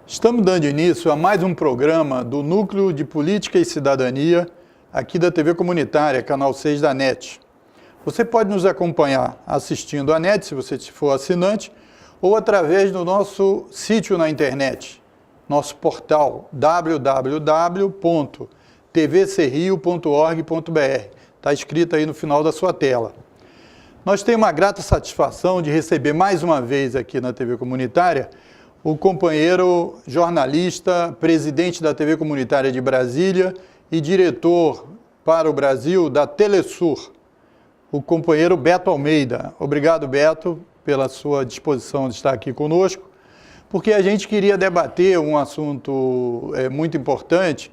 Estamos dando início a mais um programa do Núcleo de Política e Cidadania, aqui da TV Comunitária, canal 6 da NET. Você pode nos acompanhar assistindo a NET, se você for assinante, ou através do nosso sítio na internet, nosso portal www.tvcerrio.org.br. Está escrito aí no final da sua tela. Nós temos uma grata satisfação de receber mais uma vez aqui na TV Comunitária o companheiro jornalista, presidente da TV Comunitária de Brasília e diretor para o Brasil da Telesur, o companheiro Beto Almeida. Obrigado, Beto, pela sua disposição de estar aqui conosco, porque a gente queria debater um assunto muito importante,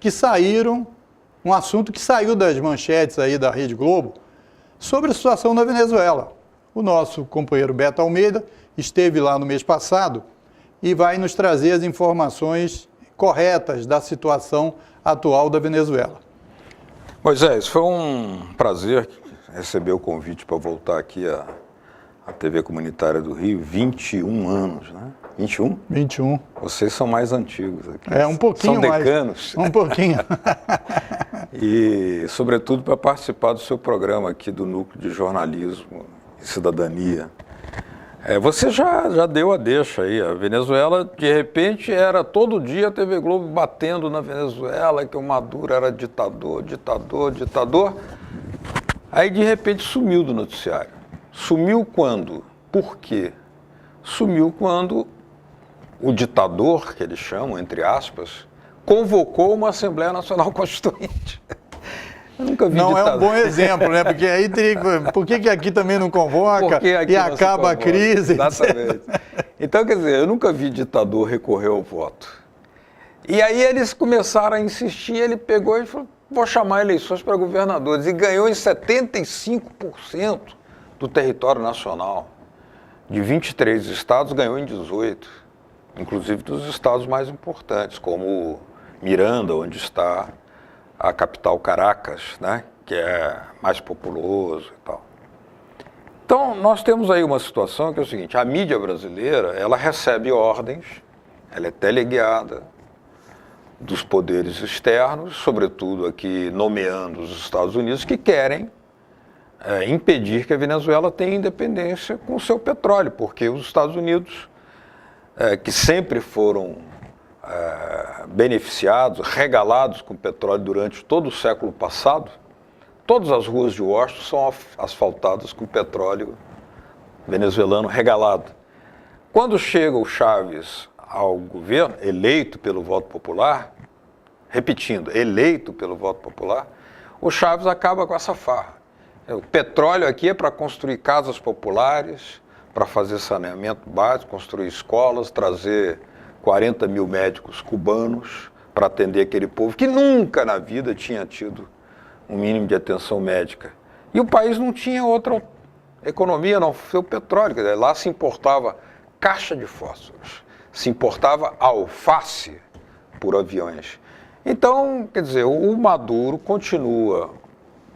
um assunto que saiu das manchetes aí da Rede Globo, sobre a situação na Venezuela. O nosso companheiro Beto Almeida esteve lá no mês passado e vai nos trazer as informações corretas da situação atual da Venezuela. Moisés, foi um prazer receber o convite para voltar aqui à TV Comunitária do Rio, 21 anos, né? 21? 21. Vocês são mais antigos aqui. Um pouquinho mais. São decanos. Um pouquinho. E, sobretudo, para participar do seu programa aqui do Núcleo de Jornalismo e Cidadania. Você já deu a deixa aí. A Venezuela, de repente, era todo dia a TV Globo batendo na Venezuela, que o Maduro era ditador. Aí, de repente, sumiu do noticiário. Sumiu quando? Por quê? Sumiu quando o ditador, que eles chamam, entre aspas, convocou uma Assembleia Nacional Constituinte. Eu nunca vi ditador. É um bom exemplo, né? Porque aí teria... Por que aqui também não convoca e acaba a crise? Exatamente. Então, quer dizer, eu nunca vi ditador recorrer ao voto. E aí eles começaram a insistir, ele pegou e falou, vou chamar eleições para governadores. E ganhou em 75% do território nacional. De 23 estados, ganhou em 18. Inclusive dos estados mais importantes, como Miranda, onde está a capital Caracas, né, que é mais populoso e tal. Então, nós temos aí uma situação que é o seguinte, a mídia brasileira, ela recebe ordens, ela é teleguiada dos poderes externos, sobretudo aqui nomeando os Estados Unidos, que querem impedir que a Venezuela tenha independência com o seu petróleo, porque os Estados Unidos, que sempre foram beneficiados, regalados com petróleo durante todo o século passado, todas as ruas de Washington são asfaltadas com petróleo venezuelano regalado. Quando chega o Chávez ao governo, eleito pelo voto popular, repetindo, eleito pelo voto popular, o Chávez acaba com essa farra. O petróleo aqui é para construir casas populares, para fazer saneamento básico, construir escolas, trazer 40 mil médicos cubanos para atender aquele povo que nunca na vida tinha tido um mínimo de atenção médica. E o país não tinha outra economia, não foi o petróleo. Quer dizer, lá se importava caixa de fósforos, se importava alface por aviões. Então, quer dizer, o Maduro continua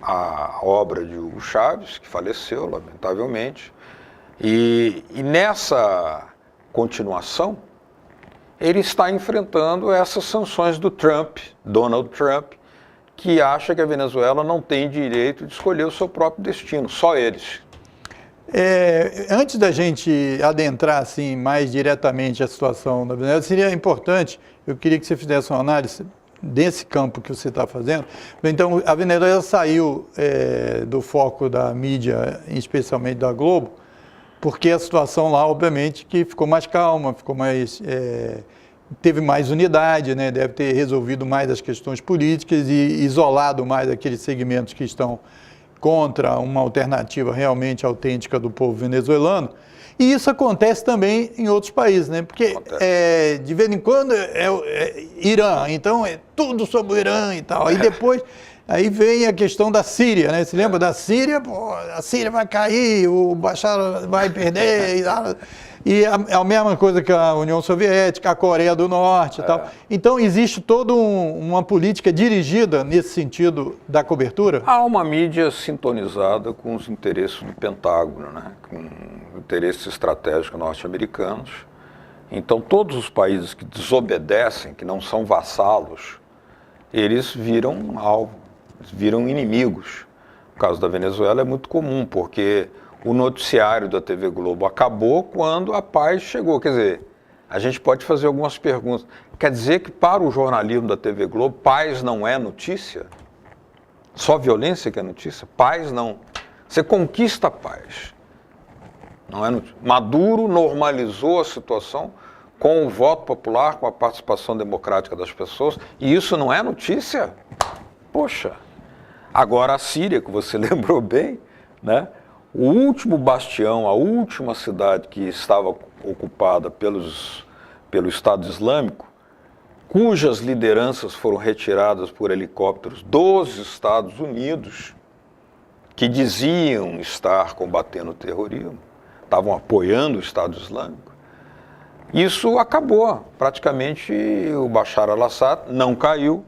a obra de Hugo Chávez, que faleceu, lamentavelmente, e nessa continuação, ele está enfrentando essas sanções do Trump, Donald Trump, que acha que a Venezuela não tem direito de escolher o seu próprio destino, só eles. Antes da gente adentrar assim, mais diretamente a situação da Venezuela, seria importante, eu queria que você fizesse uma análise desse campo que você está fazendo. Então, a Venezuela saiu do foco da mídia, especialmente da Globo, porque a situação lá, obviamente, que ficou mais calma, teve mais unidade, né? Deve ter resolvido mais as questões políticas e isolado mais aqueles segmentos que estão contra uma alternativa realmente autêntica do povo venezuelano. E isso acontece também em outros países, né? Porque de vez em quando Irã, então é tudo sobre o Irã e tal. Aí depois... Aí vem a questão da Síria, né? Se lembra da Síria? Pô, a Síria vai cair, o Bashar vai perder. E a mesma coisa que a União Soviética, a Coreia do Norte e tal. Então, existe toda uma política dirigida nesse sentido da cobertura? Há uma mídia sintonizada com os interesses do Pentágono, né? Com interesses estratégicos norte-americanos, Então, todos os países que desobedecem, que não são vassalos, eles viram alvo, viram inimigos. No caso da Venezuela é muito comum, porque o noticiário da TV Globo acabou quando a paz chegou. Quer dizer, a gente pode fazer algumas perguntas. Quer dizer que para o jornalismo da TV Globo, paz não é notícia? Só violência que é notícia? Paz não. Você conquista a paz. Não é notícia. Maduro normalizou a situação com o voto popular, com a participação democrática das pessoas, e isso não é notícia? Poxa. Agora a Síria, que você lembrou bem, né? O último bastião, a última cidade que estava ocupada pelo Estado Islâmico, cujas lideranças foram retiradas por helicópteros dos Estados Unidos, que diziam estar combatendo o terrorismo, estavam apoiando o Estado Islâmico. Isso acabou. Praticamente o Bashar al-Assad não caiu.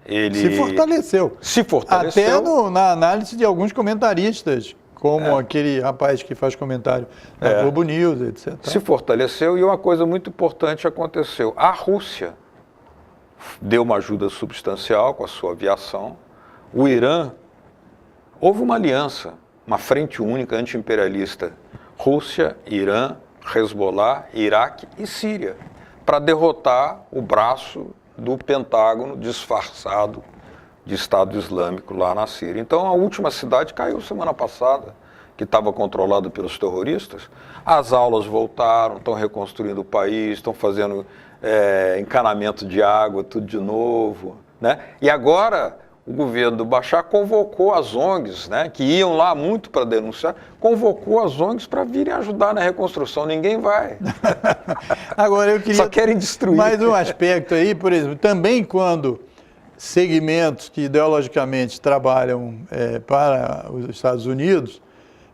Ele se fortaleceu. Se fortaleceu. Até na análise de alguns comentaristas, como aquele rapaz que faz comentário na Globo News, etc. Se fortaleceu e uma coisa muito importante aconteceu. A Rússia deu uma ajuda substancial com a sua aviação. O Irã, houve uma aliança, uma frente única anti-imperialista, Rússia, Irã, Hezbollah, Iraque e Síria, para derrotar o braço do Pentágono disfarçado de Estado Islâmico lá na Síria. Então a última cidade caiu semana passada, que estava controlada pelos terroristas. As aulas voltaram, estão reconstruindo o país, estão fazendo encanamento de água, tudo de novo, né? E agora o governo do Bashar convocou as ONGs, né, que iam lá muito para denunciar, convocou as ONGs para virem ajudar na reconstrução. Ninguém vai. Agora eu queria... Só querem destruir. Mais um aspecto aí, por exemplo, também quando segmentos que ideologicamente trabalham para os Estados Unidos,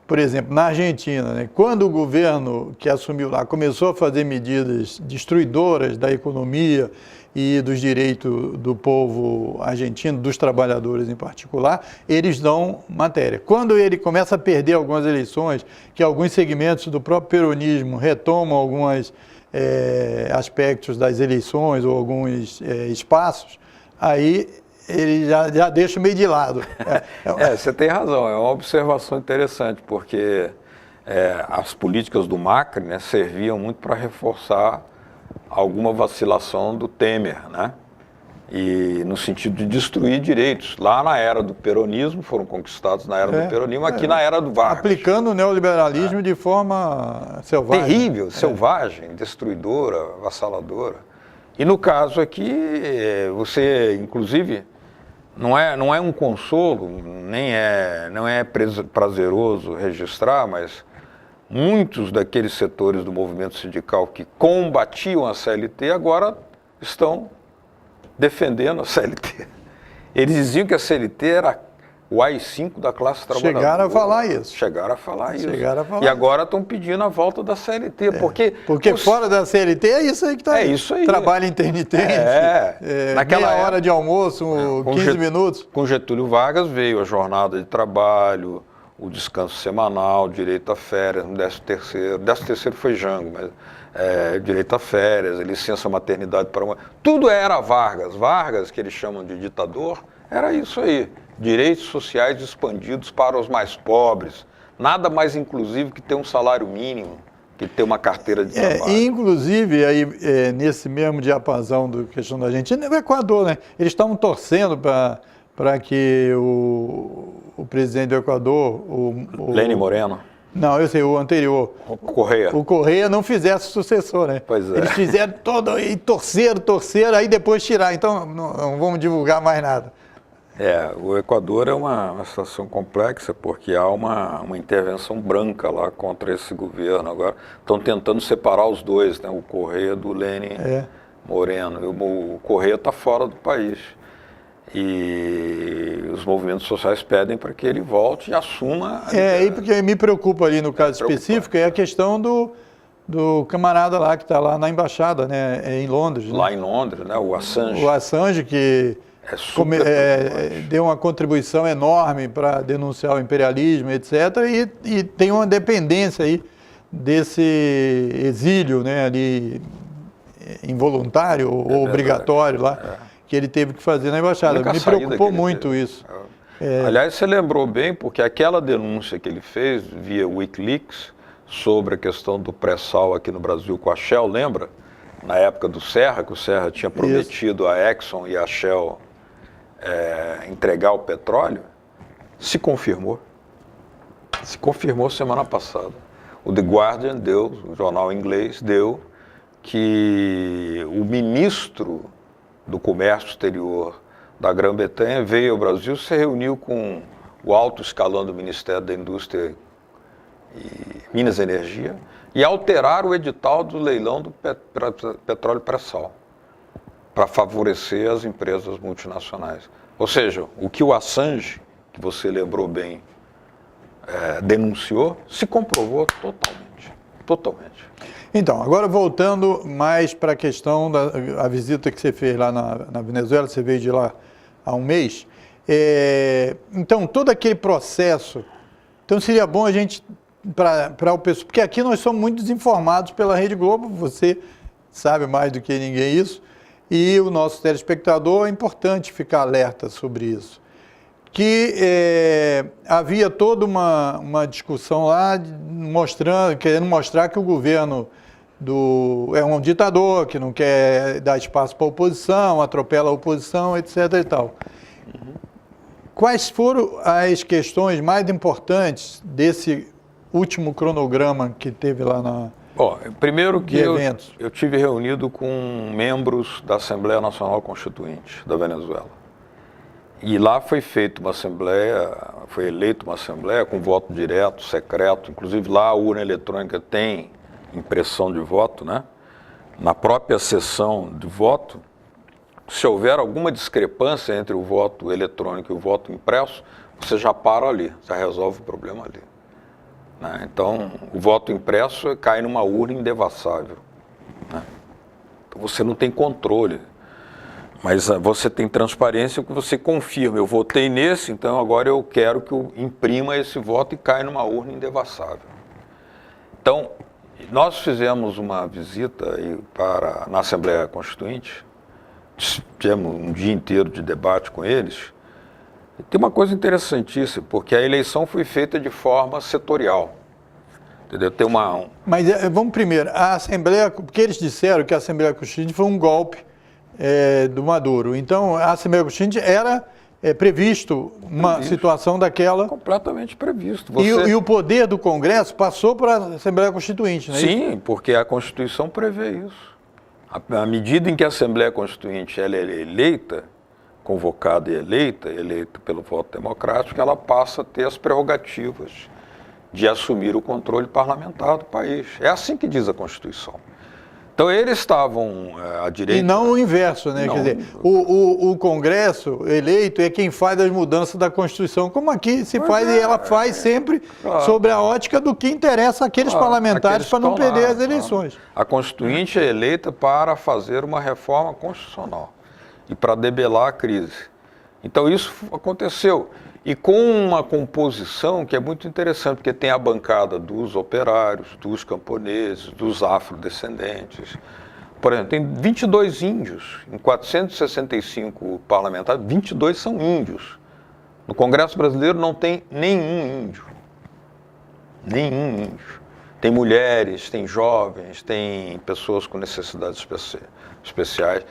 por exemplo, na Argentina, né, quando o governo que assumiu lá começou a fazer medidas destruidoras da economia e dos direitos do povo argentino, dos trabalhadores em particular, eles dão matéria. Quando ele começa a perder algumas eleições, que alguns segmentos do próprio peronismo retomam alguns aspectos das eleições ou alguns espaços, aí ele já deixa meio de lado. Você tem razão, é uma observação interessante, porque as políticas do Macri, né, serviam muito para reforçar alguma vacilação do Temer, né? E no sentido de destruir direitos. Lá na era do peronismo, foram conquistados na era do peronismo, aqui na era do Vargas. Aplicando o neoliberalismo de forma selvagem. Terrível, selvagem, destruidora, avassaladora. E no caso aqui, você, inclusive, não é um consolo, não é prazeroso registrar, mas muitos daqueles setores do movimento sindical que combatiam a CLT agora estão defendendo a CLT. Eles diziam que a CLT era o AI-5 da classe trabalhadora. Chegaram a falar isso. Chegaram a falar isso. E agora estão pedindo a volta da CLT. Porque fora da CLT é isso aí que está aí. É isso aí. Trabalho intermitente, naquela meia hora de almoço, 15 minutos. Com Getúlio Vargas veio a jornada de trabalho, o descanso semanal, direito a férias, no 13º. 13º foi Jango, mas direito a férias, licença maternidade para uma... Tudo era Vargas. Vargas, que eles chamam de ditador, era isso aí. Direitos sociais expandidos para os mais pobres. Nada mais inclusivo que ter um salário mínimo, que ter uma carteira de trabalho. E inclusive, aí, nesse mesmo diapasão da questão da Argentina, o Equador, né? Eles estavam torcendo para que o presidente do Equador, Lenin Moreno. Não, eu sei, o anterior. O Correa. O Correa não fizesse sucessor, né? Pois é. Eles fizeram todo, e torcer, aí depois tirar. Então, não vamos divulgar mais nada. O Equador é uma situação complexa, porque há uma intervenção branca lá contra esse governo. Agora estão tentando separar os dois, né? O Correa do Lenin Moreno. O Correa está fora do país. E os movimentos sociais pedem para que ele volte e assuma... E porque me preocupa ali no caso específico é a questão do camarada lá que está lá na embaixada, né? Em Londres. Lá né? em Londres, né? O Assange. O Assange que... deu uma contribuição enorme para denunciar o imperialismo, etc., e tem uma dependência aí desse exílio, né, ali involuntário ou obrigatório lá, que ele teve que fazer na embaixada. Me preocupou muito isso. Aliás, você lembrou bem, porque aquela denúncia que ele fez via Wikileaks sobre a questão do pré-sal aqui no Brasil com a Shell, lembra? Na época do Serra, que o Serra tinha prometido a Exxon e a Shell entregar o petróleo, se confirmou. Se confirmou semana passada. O The Guardian deu, o jornal inglês deu, que o ministro do Comércio Exterior da Grã-Bretanha veio ao Brasil, se reuniu com o alto escalão do Ministério da Indústria e Minas e Energia e alteraram o edital do leilão do petróleo pré-sal para favorecer as empresas multinacionais. Ou seja, o que o Assange, que você lembrou bem, denunciou, se comprovou totalmente. Então, agora voltando mais para a questão da visita que você fez lá na Venezuela, você veio de lá há um mês. Então, todo aquele processo, então seria bom a gente, para o pessoal, porque aqui nós somos muito desinformados pela Rede Globo, você sabe mais do que ninguém isso, e o nosso telespectador é importante ficar alerta sobre isso. Que havia toda uma discussão lá, querendo mostrar que o governo é um ditador, que não quer dar espaço para a oposição, atropela a oposição, etc. e tal. Quais foram as questões mais importantes desse último cronograma que teve lá na... Bom, primeiro que eu tive reunido com membros da Assembleia Nacional Constituinte da Venezuela. E lá foi feita uma assembleia, foi eleita uma assembleia com voto direto, secreto, inclusive lá a urna eletrônica tem impressão de voto, né? Na própria sessão de voto, se houver alguma discrepância entre o voto eletrônico e o voto impresso, você já para ali, já resolve o problema ali. Né? Então, o voto impresso cai numa urna indevassável. Né? Então, você não tem controle. Mas você tem transparência que você confirma. Eu votei nesse, então agora eu quero que eu imprima esse voto e caia numa urna indevassável. Então, nós fizemos uma visita na Assembleia Constituinte, tivemos um dia inteiro de debate com eles. E tem uma coisa interessantíssima, porque a eleição foi feita de forma setorial. Entendeu? Tem Mas vamos primeiro, a Assembleia, porque eles disseram que a Assembleia Constituinte foi um golpe do Maduro. Então, a Assembleia Constituinte era previsto uma situação daquela... Completamente previsto. E o poder do Congresso passou para a Assembleia Constituinte, não é isso? Sim, porque a Constituição prevê isso. À medida em que a Assembleia Constituinte ela é eleita, convocada e eleita pelo voto democrático, ela passa a ter as prerrogativas de assumir o controle parlamentar do país. É assim que diz a Constituição. Então, eles estavam à direita... E não o inverso, né? Não. Quer dizer, o Congresso eleito é quem faz as mudanças da Constituição, como aqui se faz, e ela faz sempre sobre a ótica do que interessa àqueles parlamentares para não perder as eleições. A Constituinte é eleita para fazer uma reforma constitucional e para debelar a crise. Então, isso aconteceu. E com uma composição que é muito interessante, porque tem a bancada dos operários, dos camponeses, dos afrodescendentes. Por exemplo, tem 22 índios, em 465 parlamentares, 22 são índios. No Congresso Brasileiro não tem nenhum índio. Nenhum índio. Tem mulheres, tem jovens, tem pessoas com necessidades especiais.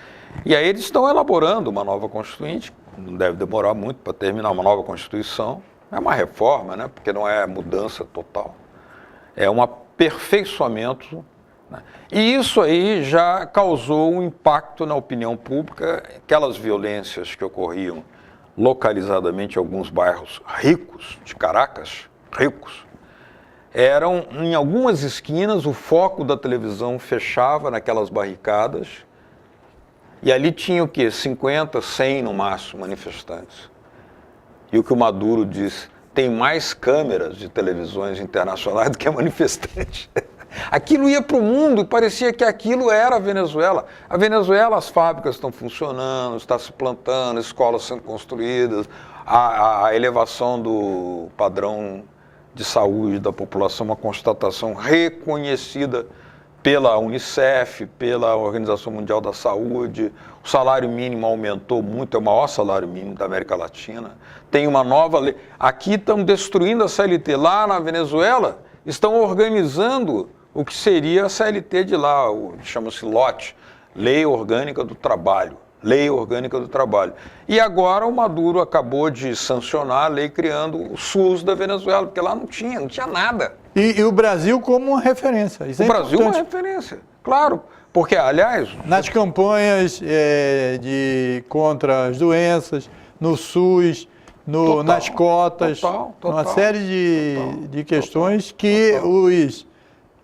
E aí eles estão elaborando uma nova Constituinte, não deve demorar muito para terminar uma nova Constituição. É uma reforma, né? Porque não é mudança total. É um aperfeiçoamento. Né? E isso aí já causou um impacto na opinião pública. Aquelas violências que ocorriam localizadamente em alguns bairros ricos de Caracas, ricos, eram, em algumas esquinas, o foco da televisão fechava naquelas barricadas. E ali tinha o quê? 50, 100 no máximo manifestantes. E o que o Maduro diz, tem mais câmeras de televisões internacionais do que manifestantes. Aquilo ia para o mundo e parecia que aquilo era a Venezuela. A Venezuela, as fábricas estão funcionando, está se plantando, escolas sendo construídas, a elevação do padrão de saúde da população, uma constatação reconhecida pela Unicef, pela Organização Mundial da Saúde. O salário mínimo aumentou muito, é o maior salário mínimo da América Latina. Tem uma nova lei. Aqui estão destruindo a CLT. Lá na Venezuela, estão organizando o que seria a CLT de lá, chama-se LOT, Lei Orgânica do Trabalho. Lei Orgânica do Trabalho. E agora o Maduro acabou de sancionar a lei criando o SUS da Venezuela, porque lá não tinha nada. E o Brasil como uma referência. Isso o é Brasil é uma importante. referência, claro. Porque, aliás... Nas campanhas contra as doenças, no SUS, Total, nas cotas, total, uma série de questões que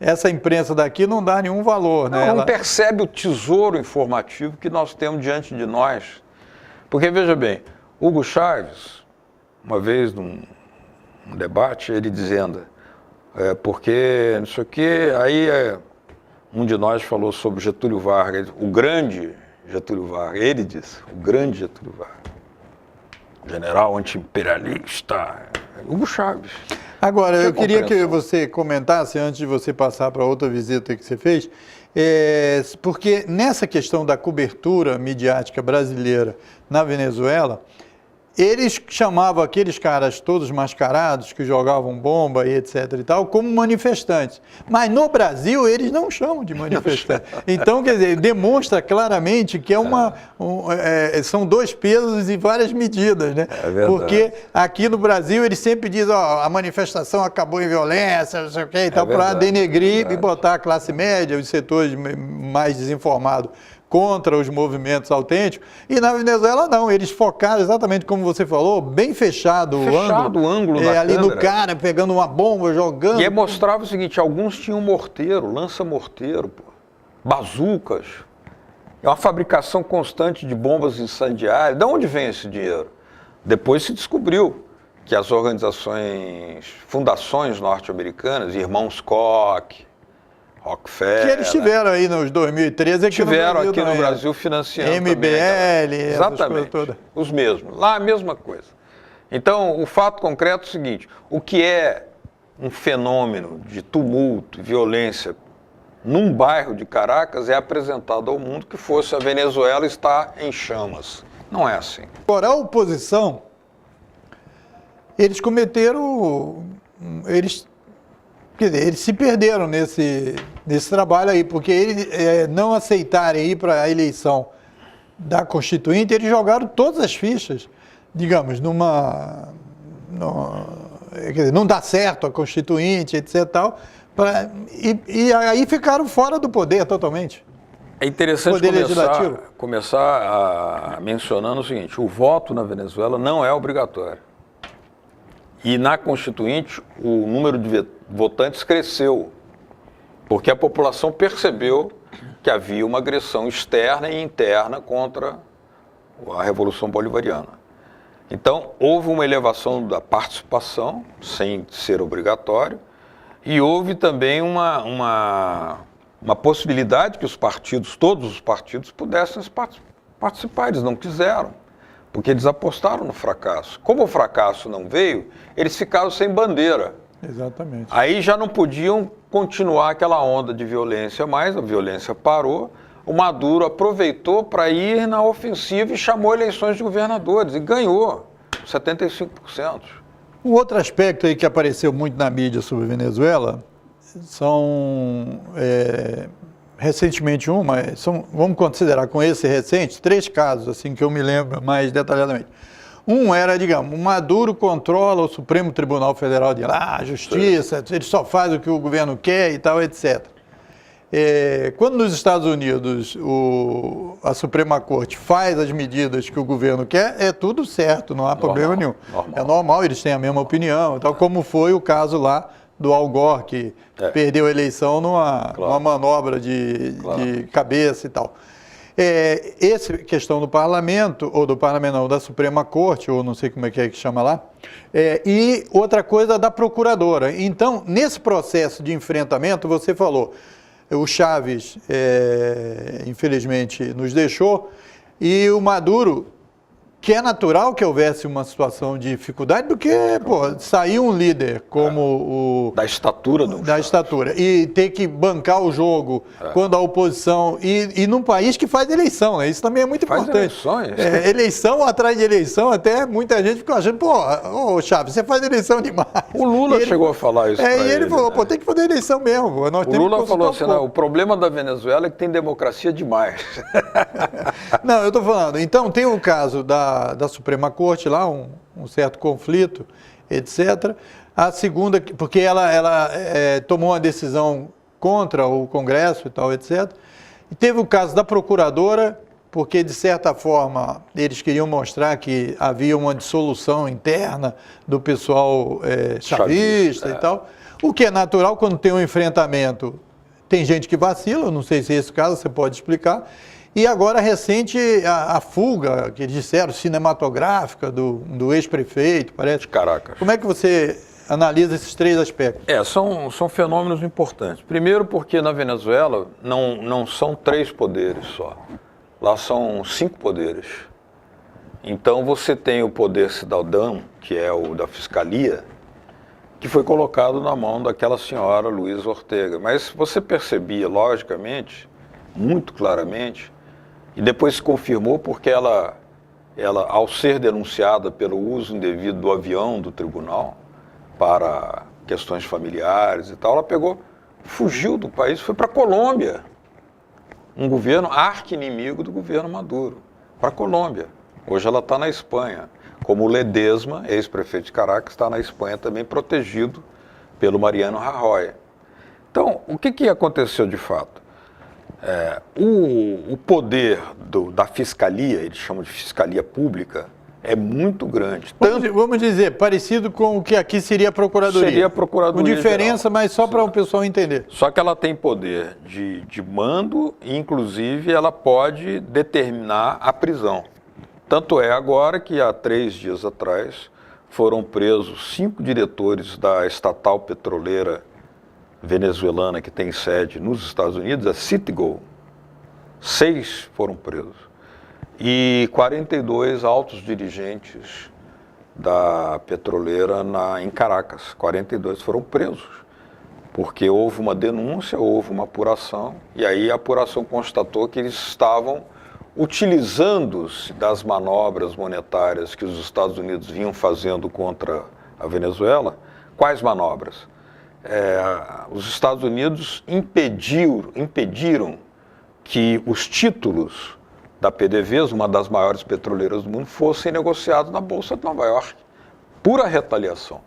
essa imprensa daqui não dá nenhum valor. Não, né? não percebe o tesouro informativo que nós temos diante de nós. Porque, veja bem, Hugo Chávez, uma vez num debate, ele dizendo, porque não sei o quê, aí um de nós falou sobre Getúlio Vargas, o grande Getúlio Vargas, ele disse, o grande Getúlio Vargas, general anti-imperialista, Hugo Chávez. Agora, eu queria que você comentasse, antes de você passar para outra visita que você fez, porque nessa questão da cobertura midiática brasileira na Venezuela, eles chamavam aqueles caras todos mascarados, que jogavam bomba e etc e tal, como manifestantes. Mas no Brasil, eles não chamam de manifestantes. Então, quer dizer, demonstra claramente que são dois pesos e várias medidas, né? É verdade. Porque aqui no Brasil, eles sempre dizem, a manifestação acabou em violência, não sei o quê, e tal, para denegrir e botar a classe média, os setores mais desinformados, contra os movimentos autênticos, e na Venezuela não, eles focaram exatamente como você falou, bem fechado o ângulo da ali câmera. no cara, pegando uma bomba, jogando. E mostrava o seguinte, alguns tinham morteiro, lança-morteiro, bazucas, é uma fabricação constante de bombas incendiárias. De onde vem esse dinheiro? Depois se descobriu que as fundações norte-americanas, Irmãos Koch, Rockefeller... Que eles tiveram aí nos 2013 aqui no Brasil financiando MBL, exatamente, todas. Os mesmos. Lá a mesma coisa. Então, o fato concreto é o seguinte, o que é um fenômeno de tumulto, violência, num bairro de Caracas, é apresentado ao mundo que fosse a Venezuela está em chamas. Não é assim. Agora, a oposição, eles cometeram... Quer dizer, eles se perderam nesse trabalho aí, porque eles não aceitarem ir para a eleição da Constituinte, eles jogaram todas as fichas, digamos, quer dizer, não dá certo a Constituinte, etc. Tal, e aí ficaram fora do poder totalmente. É interessante começar mencionando o seguinte, o voto na Venezuela não é obrigatório. E na Constituinte, o número de votantes cresceu, porque a população percebeu que havia uma agressão externa e interna contra a Revolução Bolivariana. Então, houve uma elevação da participação, sem ser obrigatório, e houve também uma possibilidade que todos os partidos pudessem participar, eles não quiseram. Porque eles apostaram no fracasso. Como o fracasso não veio, eles ficaram sem bandeira. Exatamente. Aí já não podiam continuar aquela onda de violência mais, a violência parou. O Maduro aproveitou para ir na ofensiva e chamou eleições de governadores e ganhou 75%. Um outro aspecto aí que apareceu muito na mídia sobre a Venezuela são... recentemente vamos considerar com esse recente, 3 casos assim que eu me lembro mais detalhadamente. Um era, digamos, o Maduro controla o Supremo Tribunal Federal de lá, a justiça, ele só faz o que o governo quer e tal, etc. Quando nos Estados Unidos a Suprema Corte faz as medidas que o governo quer, é tudo certo, não há problema nenhum. É normal, eles têm a mesma opinião, tal como foi o caso lá do Al Gore, que perdeu a eleição numa manobra de cabeça e tal. Essa questão do parlamento, ou do parlamento não, da Suprema Corte, ou não sei como é que chama lá, e outra coisa da procuradora. Então, nesse processo de enfrentamento, você falou, o Chávez, infelizmente, nos deixou, e o Maduro que é natural que houvesse uma situação de dificuldade, porque, pô, sair um líder como da estatura do da estatura e ter que bancar o jogo quando a oposição e num país que faz eleição, né? Isso também é muito importante. Eleições. Eleição atrás de eleição, até muita gente ficou achando, pô, ô Chaves, você faz eleição demais. O Lula chegou a falar isso. E ele falou, pô, tem que fazer eleição mesmo. Pô. Nós o temos Lula que falou assim, um o problema da Venezuela é que tem democracia demais. Não, eu estou falando, então tem o caso da Suprema Corte lá, um certo conflito, etc. A segunda, porque ela tomou uma decisão contra o Congresso e tal, etc. E teve o caso da Procuradora, porque de certa forma eles queriam mostrar que havia uma dissolução interna do pessoal chavista e tal. O que é natural quando tem um enfrentamento. Tem gente que vacila, não sei se é esse o caso, você pode explicar. E agora, recente, a fuga, que disseram, cinematográfica do ex-prefeito, parece. De Caracas. Como é que você analisa esses três aspectos? São fenômenos importantes. Primeiro porque na Venezuela não são 3 poderes só. Lá são 5 poderes. Então você tem o poder cidadão, que é o da fiscalia, que foi colocado na mão daquela senhora Luísa Ortega. Mas você percebia, logicamente, muito claramente, e depois se confirmou porque ela, ao ser denunciada pelo uso indevido do avião do tribunal para questões familiares e tal, ela fugiu do país, foi para a Colômbia, um governo arqui-inimigo do governo Maduro, para a Colômbia. Hoje ela está na Espanha, como o Ledesma, ex-prefeito de Caracas, está na Espanha também protegido pelo Mariano Rajoy. Então, o que aconteceu de fato? O poder da fiscalia, eles chamam de fiscalia pública, é muito grande. Vamos dizer, parecido com o que aqui seria a Procuradoria. Seria a Procuradoria com diferença, geral. Mas só para o pessoal entender. Só que ela tem poder de mando e, inclusive, ela pode determinar a prisão. Tanto é agora que, há 3 dias atrás, foram presos 5 diretores da estatal petroleira venezuelana que tem sede nos Estados Unidos, a Citgo. 6 foram presos. E 42 altos dirigentes da petroleira em Caracas. 42 foram presos, porque houve uma denúncia, houve uma apuração, e aí a apuração constatou que eles estavam utilizando-se das manobras monetárias que os Estados Unidos vinham fazendo contra a Venezuela. Quais manobras? Os Estados Unidos impediram que os títulos da PDVSA, uma das maiores petroleiras do mundo, fossem negociados na Bolsa de Nova York. Pura retaliação.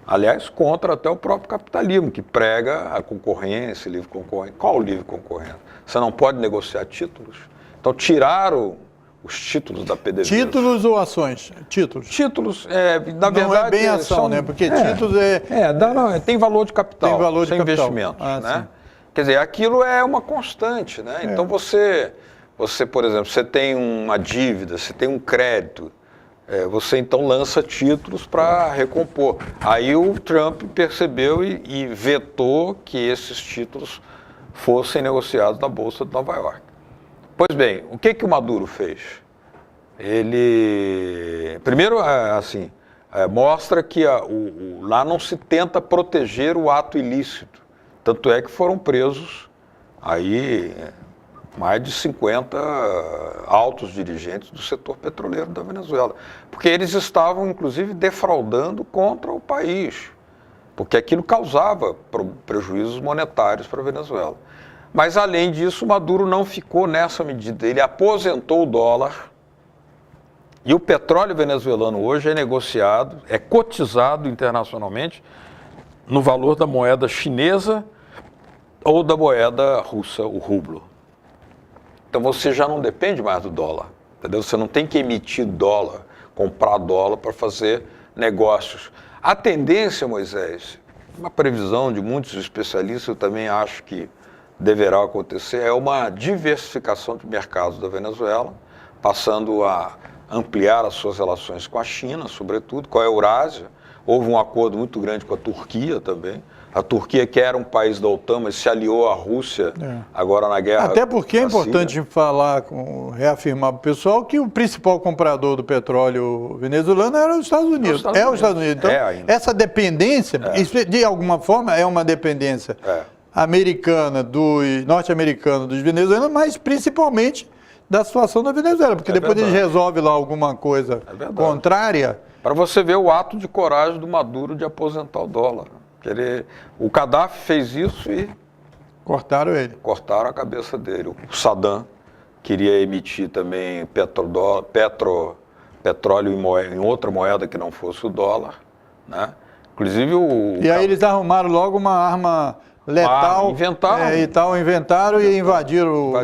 Aliás, contra até o próprio capitalismo, que prega a concorrência, livre concorrência. Qual o livre concorrência? Você não pode negociar títulos? Então, tiraram os títulos da PDVSA. Títulos ou ações? Títulos. Títulos, na verdade... Não é bem ação, né? Porque títulos tem valor de capital, tem valor de sem capital. investimentos, né? Sim. Quer dizer, aquilo é uma constante, né? Então você, por exemplo, você tem uma dívida, você tem um crédito, você então lança títulos para recompor. Aí o Trump percebeu e vetou que esses títulos fossem negociados na Bolsa de Nova York. Pois bem, o que o Maduro fez? Ele, primeiro, mostra que lá não se tenta proteger o ato ilícito. Tanto é que foram presos aí mais de 50 altos dirigentes do setor petroleiro da Venezuela. Porque eles estavam, inclusive, defraudando contra o país. Porque aquilo causava prejuízos monetários para a Venezuela. Mas, além disso, Maduro não ficou nessa medida. Ele aposentou o dólar e o petróleo venezuelano hoje é negociado, é cotizado internacionalmente no valor da moeda chinesa ou da moeda russa, o rublo. Então você já não depende mais do dólar, entendeu? Você não tem que emitir dólar, comprar dólar para fazer negócios. A tendência, Moisés, uma previsão de muitos especialistas, eu também acho que deverá acontecer, é uma diversificação de mercados da Venezuela, passando a ampliar as suas relações com a China, sobretudo, com a Eurásia. Houve um acordo muito grande com a Turquia também. A Turquia, que era um país da OTAN, mas se aliou à Rússia agora na guerra. Até porque é na Síria. importante falar, reafirmar para o pessoal que o principal comprador do petróleo venezuelano era os Estados Unidos. É os Estados Unidos. Então, essa dependência, isso, de alguma forma, é uma dependência americana, norte-americana dos venezuelanos, mas principalmente da situação da Venezuela, porque depois eles resolvem lá alguma coisa contrária. Para você ver o ato de coragem do Maduro de aposentar o dólar. O Gaddafi fez isso e cortaram ele. Cortaram a cabeça dele. O Saddam queria emitir também petróleo em outra moeda que não fosse o dólar, né? Inclusive E aí eles arrumaram logo uma arma letal. Inventaram e invadiram.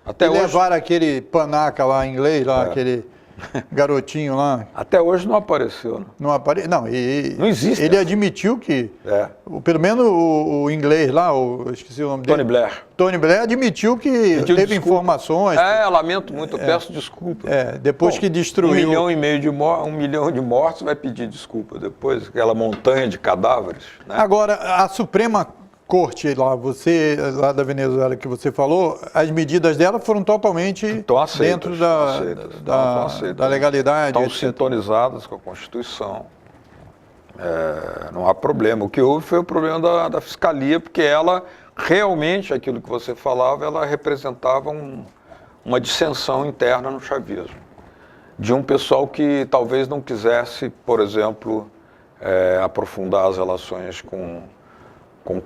Até hoje levaram aquele panaca lá em inglês, lá, aquele garotinho lá. Até hoje não apareceu, né? Não não existe. Ele admitiu que, pelo menos o inglês lá, eu esqueci o nome dele. Tony Blair. Tony Blair admitiu que teve informações. Lamento muito, peço desculpa. Depois que destruiu... 1,5 milhão de mortos vai pedir desculpa depois, aquela montanha de cadáveres. Né? Agora, a Suprema Corte lá da Venezuela que você falou, as medidas dela foram totalmente dentro da legalidade. Estão sintonizadas com a Constituição. Não há problema. O que houve foi o problema da Fiscalia, porque ela realmente, aquilo que você falava, ela representava uma dissensão interna no chavismo. De um pessoal que talvez não quisesse, por exemplo, aprofundar as relações com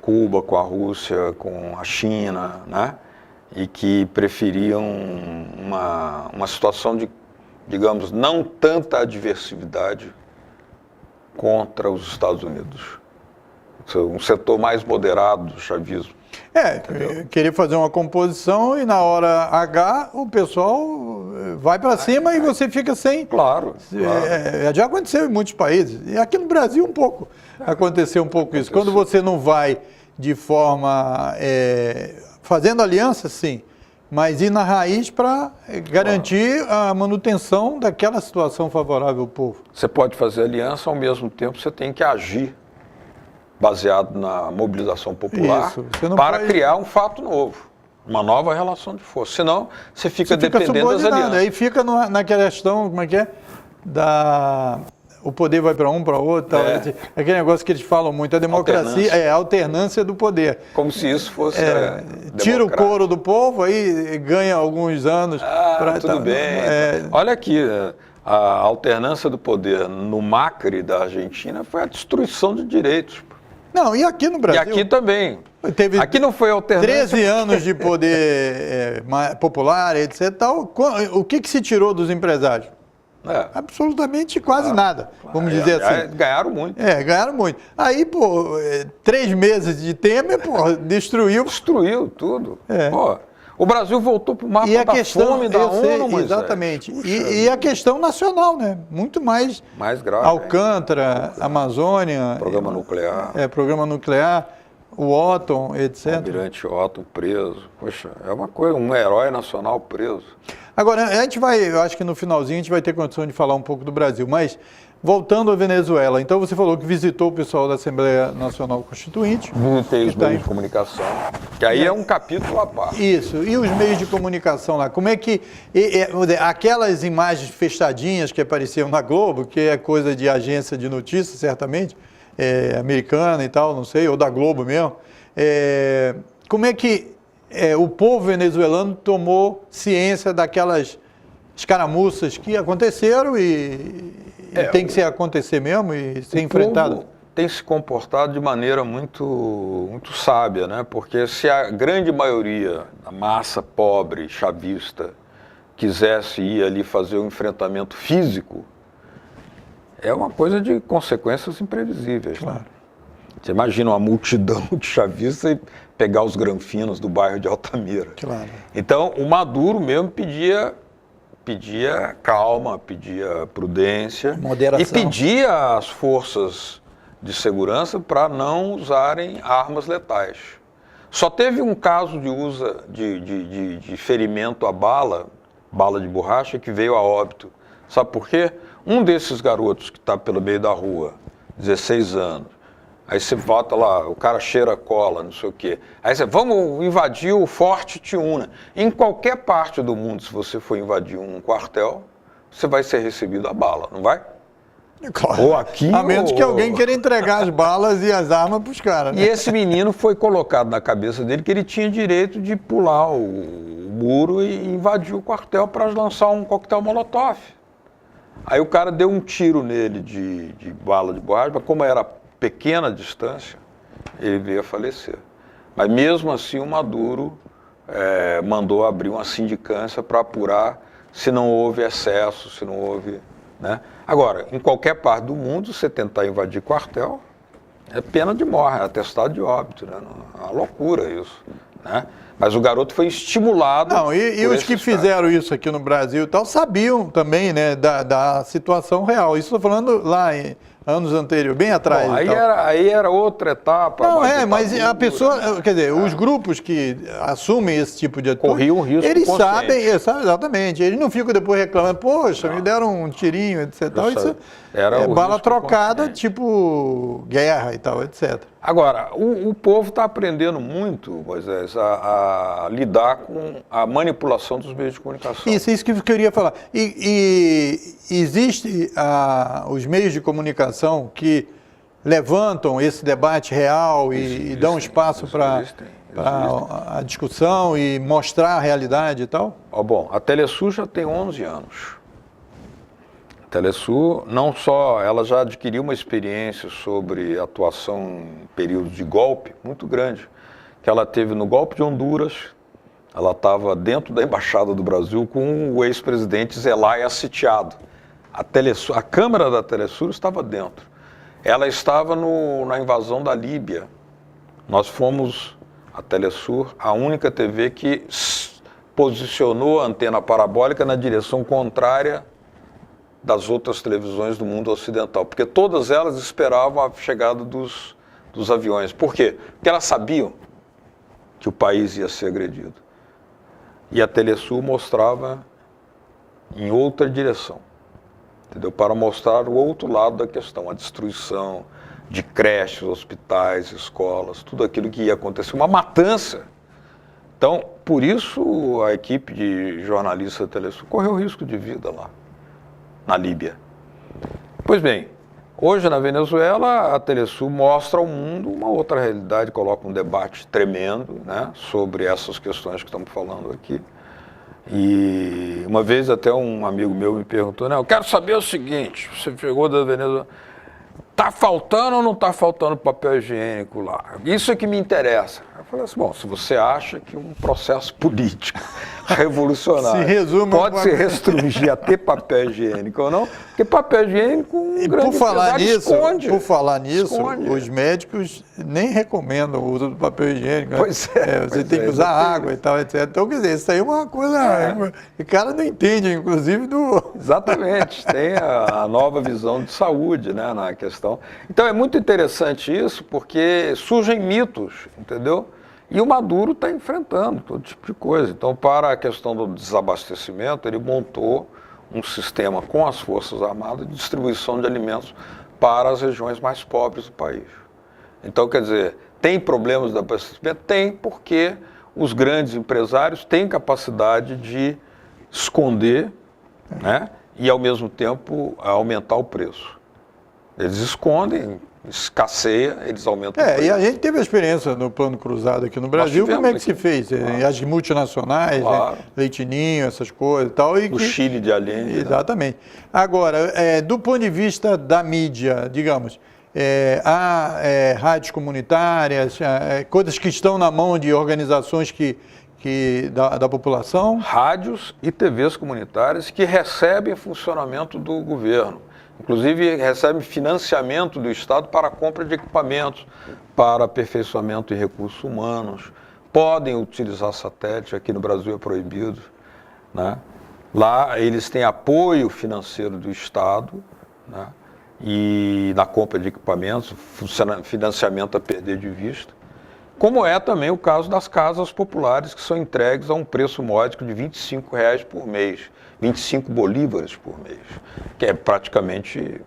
Cuba, com a Rússia, com a China, né? E que preferiam uma situação de, digamos, não tanta adversidade contra os Estados Unidos. Um setor mais moderado do chavismo. Querer fazer uma composição e na hora H o pessoal vai para cima e você fica sem... Claro. Já aconteceu em muitos países. E aqui no Brasil um pouco. Aconteceu um pouco isso. Quando você não vai de forma... fazendo aliança, sim, mas ir na raiz para garantir a manutenção daquela situação favorável ao povo. Você pode fazer aliança, ao mesmo tempo você tem que agir baseado na mobilização popular para criar um fato novo, uma nova relação de força. Senão, você fica dependendo das alianças. Aí fica naquela questão, como é que é? O poder vai para um, para outro. Aquele negócio que eles falam muito, a democracia, a alternância do poder. Como se isso fosse tira o couro do povo, aí ganha alguns anos. Tudo bem. Olha aqui, a alternância do poder no Macri da Argentina foi a destruição de direitos. Não, e aqui no Brasil... E aqui também. Aqui não foi alternância. 13 anos de poder popular, etc. Tal. O que se tirou dos empresários? Absolutamente quase nada, vamos dizer assim. Ganharam muito. Ganharam muito. Aí, 3 meses de Temer, destruiu. Destruiu tudo. O Brasil voltou para o mapa da fome da ONU, Moisés. Exatamente. E a questão nacional, né? Muito mais grave. Alcântara, Amazônia. Programa nuclear. Programa nuclear, o Otton, etc. O almirante Otton preso. Poxa, é uma coisa, um herói nacional preso. Agora, a gente eu acho que no finalzinho a gente vai ter condição de falar um pouco do Brasil, mas voltando à Venezuela, então você falou que visitou o pessoal da Assembleia Nacional Constituinte. Visitei os meios de comunicação, que aí é um capítulo à parte. Isso, e os meios de comunicação lá, como é que, aquelas imagens fechadinhas que apareciam na Globo, que é coisa de agência de notícias, certamente, americana e tal, não sei, ou da Globo mesmo, como é que o povo venezuelano tomou ciência daquelas escaramuças que aconteceram e tem que acontecer mesmo e ser enfrentado? O povo tem se comportado de maneira muito sábia, né? Porque se a grande maioria da massa pobre, chavista, quisesse ir ali fazer um enfrentamento físico, é uma coisa de consequências imprevisíveis. Claro. Né? Você imagina uma multidão de chavistas e pegar os granfinos do bairro de Altamira. Claro. Então, o Maduro mesmo pedia calma, pedia prudência. Moderação. E pedia às forças de segurança para não usarem armas letais. Só teve um caso de uso de ferimento a bala de borracha, que veio a óbito. Sabe por quê? Um desses garotos que está pelo meio da rua, 16 anos, Aí você volta lá, o cara cheira cola, não sei o quê. Aí você, vamos invadir o Forte Tiúna. Em qualquer parte do mundo, se você for invadir um quartel, você vai ser recebido a bala, não vai? Claro. Ou aqui, a menos que alguém queira entregar as balas e as armas para os caras. E esse menino foi colocado na cabeça dele que ele tinha direito de pular o muro e invadir o quartel para lançar um coquetel molotov. Aí o cara deu um tiro nele de bala de borracha, mas como era pequena a distância, ele veio a falecer. Mas mesmo assim o Maduro mandou abrir uma sindicância para apurar se não houve excesso, se não houve... Né? Agora, em qualquer parte do mundo, você tentar invadir quartel, é pena de morte, é atestado de óbito. Né? É uma loucura isso. Né? Mas o garoto foi estimulado... Não, e os que fizeram isso aqui no Brasil e tal, sabiam também, né, da situação real. Isso estou falando lá em anos anteriores, bem atrás. Bom, aí era outra etapa. Não, mas a pessoa, quer dizer, os grupos que assumem esse tipo de atitude, corriam um risco eles consciente. sabem exatamente, eles não ficam depois reclamando, poxa, me deram um tirinho, etc. Isso era bala trocada, tipo guerra e tal, etc. Agora, o povo está aprendendo muito, Moisés, a lidar com a manipulação dos meios de comunicação. Isso que eu queria falar. E existe os meios de comunicação que levantam esse debate real e dão espaço para a discussão e mostrar a realidade e tal? Bom, a Telesur já tem 11 anos. A Telesur, não só, ela já adquiriu uma experiência sobre atuação em períodos de golpe muito grande, que ela teve no golpe de Honduras. Ela estava dentro da Embaixada do Brasil com o ex-presidente Zelaya sitiado. A câmera da Telesur estava dentro. Ela estava na invasão da Líbia. Nós fomos, a Telesur, a única TV que posicionou a antena parabólica na direção contrária das outras televisões do mundo ocidental, porque todas elas esperavam a chegada dos aviões. Por quê? Porque elas sabiam que o país ia ser agredido. E a Telesur mostrava em outra direção, entendeu? Para mostrar o outro lado da questão, a destruição de creches, hospitais, escolas, tudo aquilo que ia acontecer, uma matança. Então, por isso a equipe de jornalistas da Telesur correu risco de vida lá, na Líbia. Pois bem, hoje na Venezuela a Telesur mostra ao mundo uma outra realidade, coloca um debate tremendo, né, sobre essas questões que estamos falando aqui. E uma vez até um amigo meu me perguntou, né, eu quero saber o seguinte, você chegou da Venezuela, está faltando ou não está faltando papel higiênico lá? Isso é que me interessa. Eu falei assim, bom, se você acha que um processo político revolucionário pode se restringir a ter papel higiênico ou não, porque papel higiênico um grande empresário esconde. Por falar nisso, os médicos nem recomendam o uso do papel higiênico. Pois é. Você tem que usar água e tal, etc. Então, quer dizer, isso aí é uma coisa... O cara não entende, inclusive, do... Exatamente. Tem a nova visão de saúde, né, na questão. Então, é muito interessante isso, porque surgem mitos, entendeu? E o Maduro está enfrentando todo tipo de coisa. Então, para a questão do desabastecimento, ele montou um sistema com as Forças Armadas de distribuição de alimentos para as regiões mais pobres do país. Então, quer dizer, tem problemas de abastecimento? Tem, porque os grandes empresários têm capacidade de esconder, né, e, ao mesmo tempo, aumentar o preço. Eles escondem, escasseia, eles aumentam o preço. E a gente teve a experiência no Plano Cruzado aqui no Brasil, como é que se fez? As multinacionais, claro, né? Leitinho, essas coisas e tal. O Chile de Allende. Exatamente. Né? Agora, do ponto de vista da mídia, digamos, há rádios comunitárias, coisas que estão na mão de organizações da população? Rádios e TVs comunitárias que recebem funcionamento do governo. Inclusive, recebe financiamento do Estado para a compra de equipamentos, para aperfeiçoamento de recursos humanos, podem utilizar satélite, aqui no Brasil é proibido, né? Lá eles têm apoio financeiro do Estado, né? E na compra de equipamentos, financiamento a perder de vista, como é também o caso das casas populares que são entregues a um preço módico de R$ 25,00 por mês. 25 bolívares por mês, que é praticamente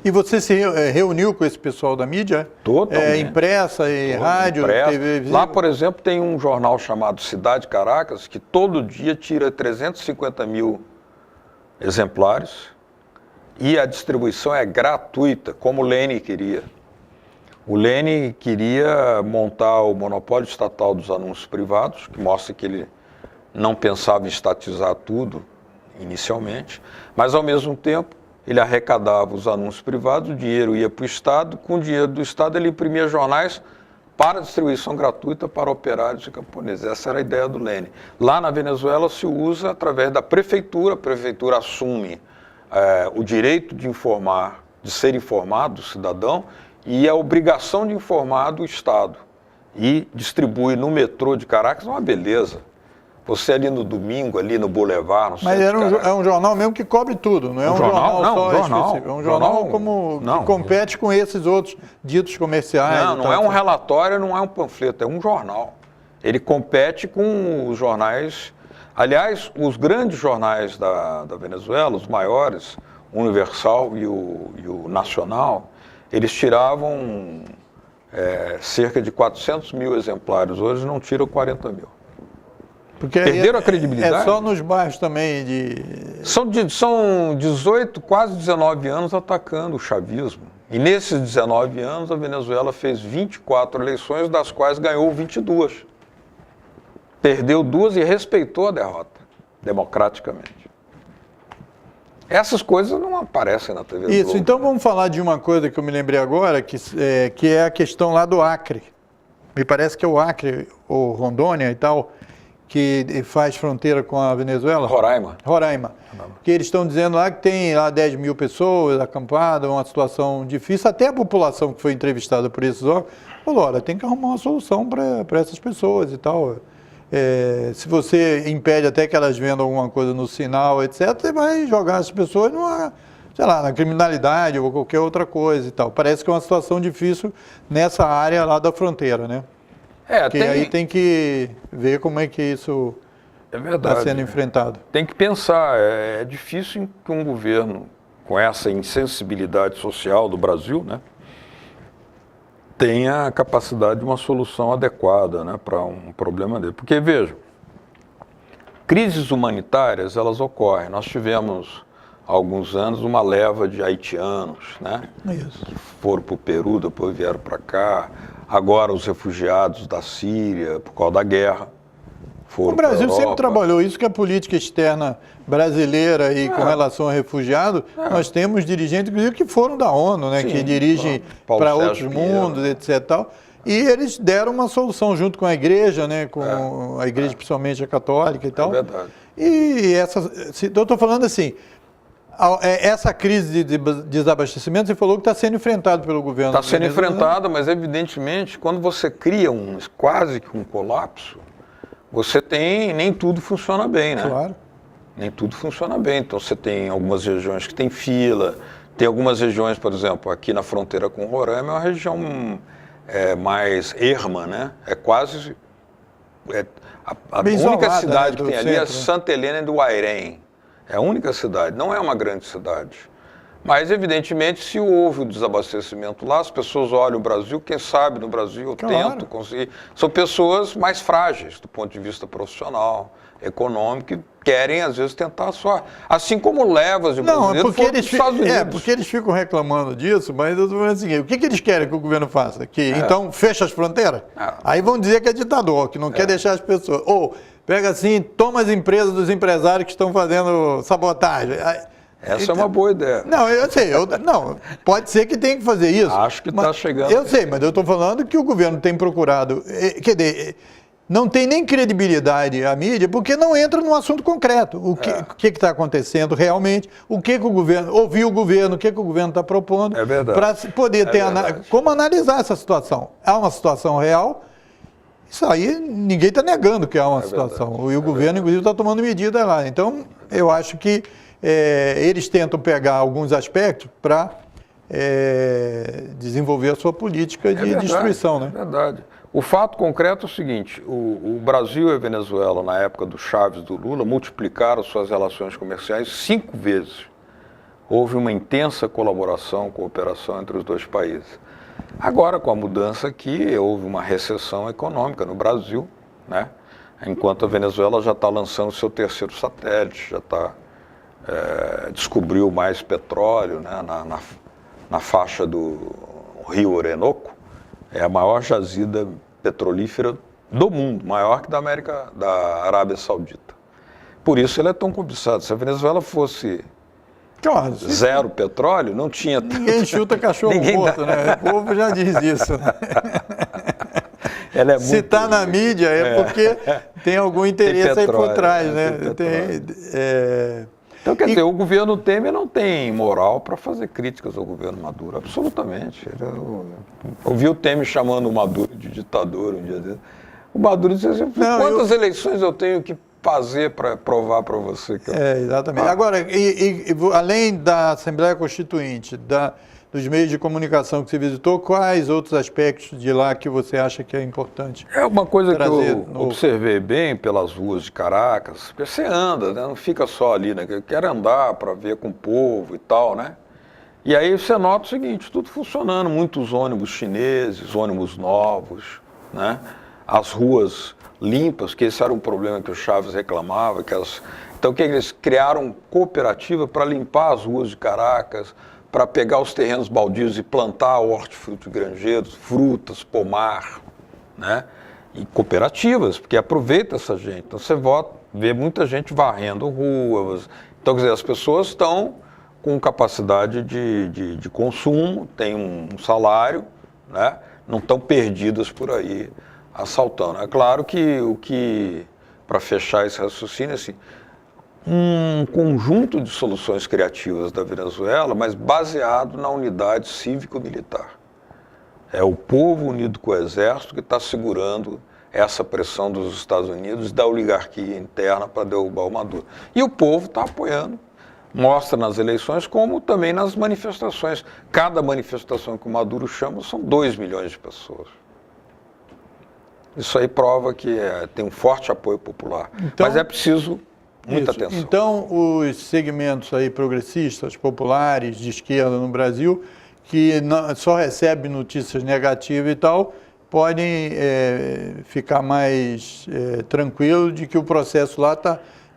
E você se reuniu com esse pessoal da mídia? Totalmente. Impressa e rádio, impressa. TV... Lá, por exemplo, tem um jornal chamado Cidade Caracas, que todo dia tira 350 mil exemplares e a distribuição é gratuita, como o Lênin queria. O Lênin queria montar o monopólio estatal dos anúncios privados, que mostra que ele não pensava em estatizar tudo inicialmente, mas ao mesmo tempo ele arrecadava os anúncios privados, o dinheiro ia para o Estado, com o dinheiro do Estado ele imprimia jornais para distribuição gratuita para operários e camponeses. Essa era a ideia do Lênin. Lá na Venezuela se usa através da prefeitura, a prefeitura assume o direito de informar, de ser informado do cidadão e a obrigação de informar do Estado. E distribui no metrô de Caracas, uma beleza. Você ali no domingo, ali no Boulevard, no Mas é um jornal mesmo que cobre tudo, não é um jornal só específico. É um jornal que compete com esses outros ditos comerciais. Não é um relatório, não é um panfleto, é um jornal. Ele compete com os jornais. Aliás, os grandes jornais da Venezuela, os maiores, o Universal e o Nacional, eles tiravam cerca de 400 mil exemplares. Hoje não tiram 40 mil. Porque perderam a credibilidade. É só nos bairros também São 18, quase 19 anos atacando o chavismo. E nesses 19 anos a Venezuela fez 24 eleições, das quais ganhou 22. Perdeu 2 e respeitou a derrota, democraticamente. Essas coisas não aparecem na TV Isso, Globo. Então vamos falar de uma coisa que eu me lembrei agora, que é a questão lá do Acre. Me parece que é o Acre, ou Rondônia e tal, que faz fronteira com a Venezuela. Roraima. Que eles estão dizendo lá que tem lá 10 mil pessoas acampadas, uma situação difícil. Até a população que foi entrevistada por esses órgãos falou, olha, tem que arrumar uma solução para essas pessoas e tal. Se você impede até que elas vendam alguma coisa no sinal, etc., você vai jogar as pessoas na criminalidade ou qualquer outra coisa e tal. Parece que é uma situação difícil nessa área lá da fronteira, né? Aí tem que ver como é que isso está sendo enfrentado. Tem que pensar, é difícil que um governo com essa insensibilidade social do Brasil, né, tenha a capacidade de uma solução adequada, né, para um problema dele. Porque, veja, crises humanitárias, elas ocorrem. Nós tivemos, há alguns anos, uma leva de haitianos, né, que foram para o Peru, depois vieram para cá. Agora os refugiados da Síria, por causa da guerra, foram para a Europa. O Brasil sempre trabalhou isso, que a política externa brasileira e com relação a refugiados, nós temos dirigentes, inclusive, que foram da ONU, né, que dirigem para outros mundos, etc. Tal, e eles deram uma solução junto com a igreja, né, com a igreja, principalmente a católica e tal. É verdade. E eu estou falando assim, essa crise de desabastecimento, você falou que está sendo enfrentada pelo governo. Está sendo enfrentada, mas evidentemente, quando você cria quase que um colapso, você nem tudo funciona bem, né? Claro. Nem tudo funciona bem. Então você tem algumas regiões que tem fila, tem algumas regiões, por exemplo, aqui na fronteira com Roraima, é uma região mais erma, né? É quase... a única cidade que tem ali é Santa Helena do Airém. É a única cidade, não é uma grande cidade. Mas, evidentemente, se houve o desabastecimento lá, as pessoas olham o Brasil, quem sabe no Brasil eu tento conseguir. São pessoas mais frágeis do ponto de vista profissional, econômico, que querem, às vezes, tentar só. Assim como levas de brasileiros foram para os Estados Unidos. Porque eles ficam reclamando disso, mas eu estou falando assim, o que eles querem que o governo faça? Então, fecha as fronteiras? Aí vão dizer que é ditador, que não quer deixar as pessoas. Ou pega assim, toma as empresas dos empresários que estão fazendo sabotagem. Essa é uma boa ideia. Não, eu sei. Pode ser que tenha que fazer isso. Acho que está chegando. Eu sei, mas eu estou falando que o governo tem procurado... Quer dizer, não tem nem credibilidade a mídia, porque não entra num assunto concreto. O que está acontecendo realmente, o governo... Ouvir o governo, o que o governo está propondo. É verdade. Para poder ter... Como analisar essa situação. Há uma situação real... Isso aí, ninguém está negando que há uma situação. Verdade. E o governo, inclusive, está tomando medidas lá. Então, eu acho que eles tentam pegar alguns aspectos para desenvolver a sua política de destruição. Né? É verdade. O fato concreto é o seguinte, o Brasil e a Venezuela, na época do Chávez e do Lula, multiplicaram suas relações comerciais 5 vezes houve uma intensa colaboração, cooperação entre os dois países. Agora, com a mudança aqui, houve uma recessão econômica no Brasil, né? Enquanto a Venezuela já está lançando o seu terceiro satélite, já está descobriu mais petróleo, né? Na faixa do Rio Orinoco, é a maior jazida petrolífera do mundo, maior que da Arábia Saudita. Por isso ele é tão cobiçado. Se a Venezuela fosse zero petróleo, não tinha tanto... Ninguém chuta cachorro morto, né? O povo já diz isso. Ela é Se está na mídia é porque tem algum interesse aí por trás, né? Então, quer dizer, o governo Temer não tem moral para fazer críticas ao governo Maduro, absolutamente. Eu vi o Temer chamando o Maduro de ditador um dia desses. O Maduro disse assim, quantas eleições eu tenho que fazer para provar para você que eu... Exatamente. Agora, além da Assembleia Constituinte, dos meios de comunicação que você visitou, quais outros aspectos de lá que você acha que é importante? É uma coisa que eu observei bem pelas ruas de Caracas, porque você anda, né? Não fica só ali, né? Quer andar para ver com o povo e tal, né? E aí você nota o seguinte, tudo funcionando, muitos ônibus chineses, ônibus novos, né? As ruas limpas, que esse era um problema que o Chaves reclamava, então que eles criaram cooperativa para limpar as ruas de Caracas, para pegar os terrenos baldios e plantar hortifruti granjeiros, frutas, pomar, né? E cooperativas, porque aproveita essa gente. Então você vê muita gente varrendo ruas. Então, quer dizer, as pessoas estão com capacidade de consumo, têm um salário, né? Não estão perdidas por aí assaltando. É claro que para fechar esse raciocínio, assim, um conjunto de soluções criativas da Venezuela, mas baseado na unidade cívico-militar. É o povo unido com o exército que está segurando essa pressão dos Estados Unidos, da oligarquia interna para derrubar o Maduro. E o povo está apoiando, mostra nas eleições como também nas manifestações. Cada manifestação que o Maduro chama são 2 milhões de pessoas. Isso aí prova que tem um forte apoio popular. Então, mas é preciso muita atenção. Então, os segmentos aí progressistas, populares, de esquerda no Brasil, que só recebem notícias negativas e tal, podem ficar mais tranquilos de que o processo lá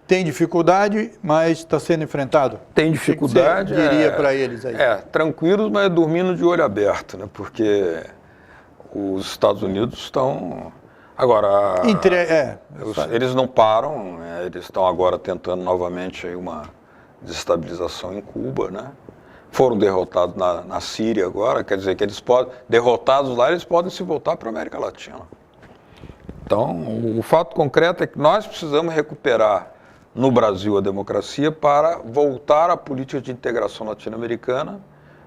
tem dificuldade, mas está sendo enfrentado. Tem dificuldade. O que você diria para eles aí? Tranquilos, mas dormindo de olho aberto, né? Porque os Estados Unidos estão... Agora, eles não param, né? Eles estão agora tentando novamente aí uma desestabilização em Cuba, né? Foram derrotados na Síria agora, quer dizer que eles derrotados lá, eles podem se voltar para a América Latina. Então, o fato concreto é que nós precisamos recuperar no Brasil a democracia para voltar à política de integração latino-americana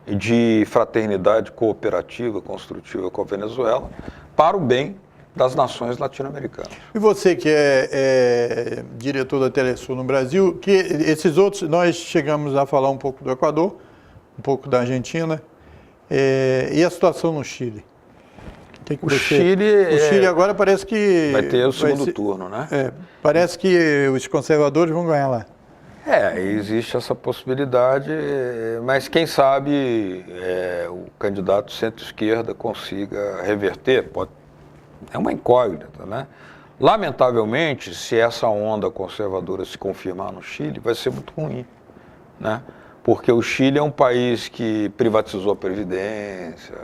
e de fraternidade cooperativa, construtiva com a Venezuela, para o bem das nações latino-americanas. E você que é diretor da Telesul no Brasil, que esses outros, nós chegamos a falar um pouco do Equador, um pouco da Argentina, e a situação no Chile? O Chile agora parece que... Vai ter o segundo turno, né? Parece que os conservadores vão ganhar lá. Existe essa possibilidade, mas quem sabe o candidato centro-esquerda consiga reverter, é uma incógnita, né? Lamentavelmente, se essa onda conservadora se confirmar no Chile, vai ser muito ruim, né? Porque o Chile é um país que privatizou a Previdência,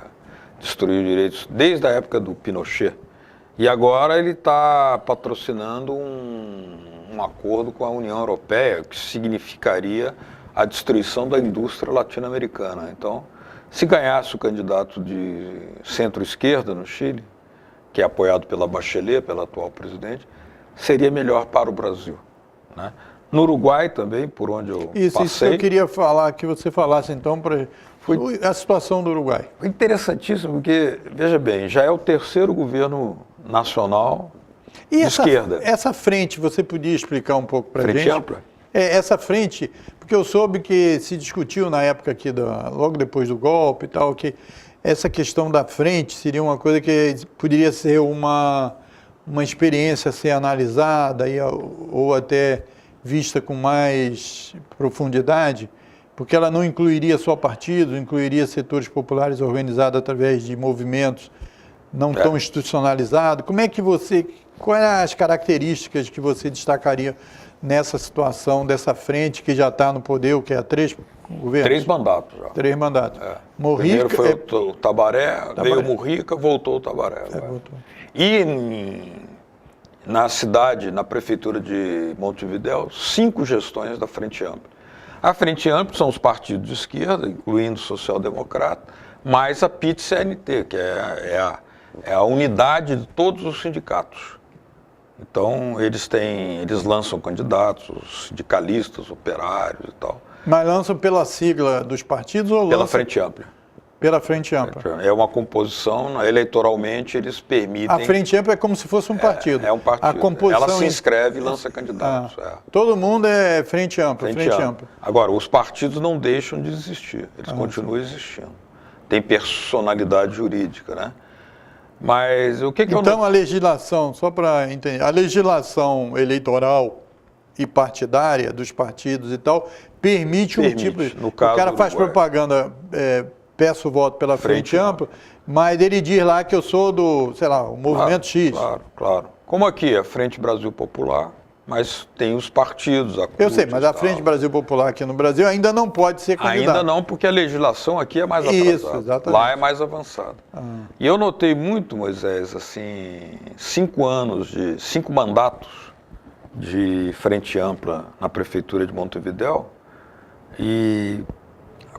destruiu direitos desde a época do Pinochet. E agora ele está patrocinando um acordo com a União Europeia, que significaria a destruição da indústria latino-americana. Então, se ganhasse o candidato de centro-esquerda no Chile, que é apoiado pela Bachelet, pela atual presidente, seria melhor para o Brasil, né? No Uruguai também, por onde eu passei... Isso eu queria falar, que você falasse então a situação do Uruguai. Interessantíssimo, porque, veja bem, já é o terceiro governo nacional de esquerda. Essa frente, você podia explicar um pouco para a gente? Frente ampla? Essa frente, porque eu soube que se discutiu na época aqui, logo depois do golpe e tal, que essa questão da frente seria uma coisa que poderia ser uma experiência a ser analisada ou até vista com mais profundidade, porque ela não incluiria só partidos, incluiria setores populares organizados através de movimentos não tão institucionalizados. Como é que quais as características que você destacaria nessa situação dessa frente que já está no poder, o que é 3 governos? 3 mandatos já. 3 mandatos. Primeiro foi o Tabaré, veio o Mujica, voltou o Tabaré. Voltou. E na cidade, na prefeitura de Montevidéu, 5 gestões da Frente Ampla. A Frente Ampla são os partidos de esquerda, incluindo o social-democrata, mais a PIT-CNT, que é a unidade de todos os sindicatos. Então, eles lançam candidatos, os sindicalistas, operários e tal. Mas lançam pela sigla dos partidos ou pela Frente Ampla? Pela Frente Ampla. É uma composição, eleitoralmente eles permitem... A Frente Ampla é como se fosse um partido. É um partido. A composição ela se inscreve e lança candidatos. Todo mundo é Frente Ampla. Frente Ampla. Agora, os partidos não deixam de existir, eles continuam existindo. Tem personalidade jurídica, né? Mas o que Então, a legislação, só para entender, a legislação eleitoral e partidária dos partidos e tal, permite um tipo de... No caso o cara faz propaganda, peço voto pela Frente Ampla, mas ele diz lá que eu sou do, sei lá, o Movimento X. Claro. Como aqui, a Frente Brasil Popular, mas tem os partidos. Eu sei, mas a Frente Brasil Popular aqui no Brasil ainda não pode ser candidata. Ainda não, porque a legislação aqui é mais avançada. Isso, exatamente. Lá é mais avançada. E eu notei muito, Moisés, assim, 5 mandatos de Frente Ampla na Prefeitura de Montevidéu e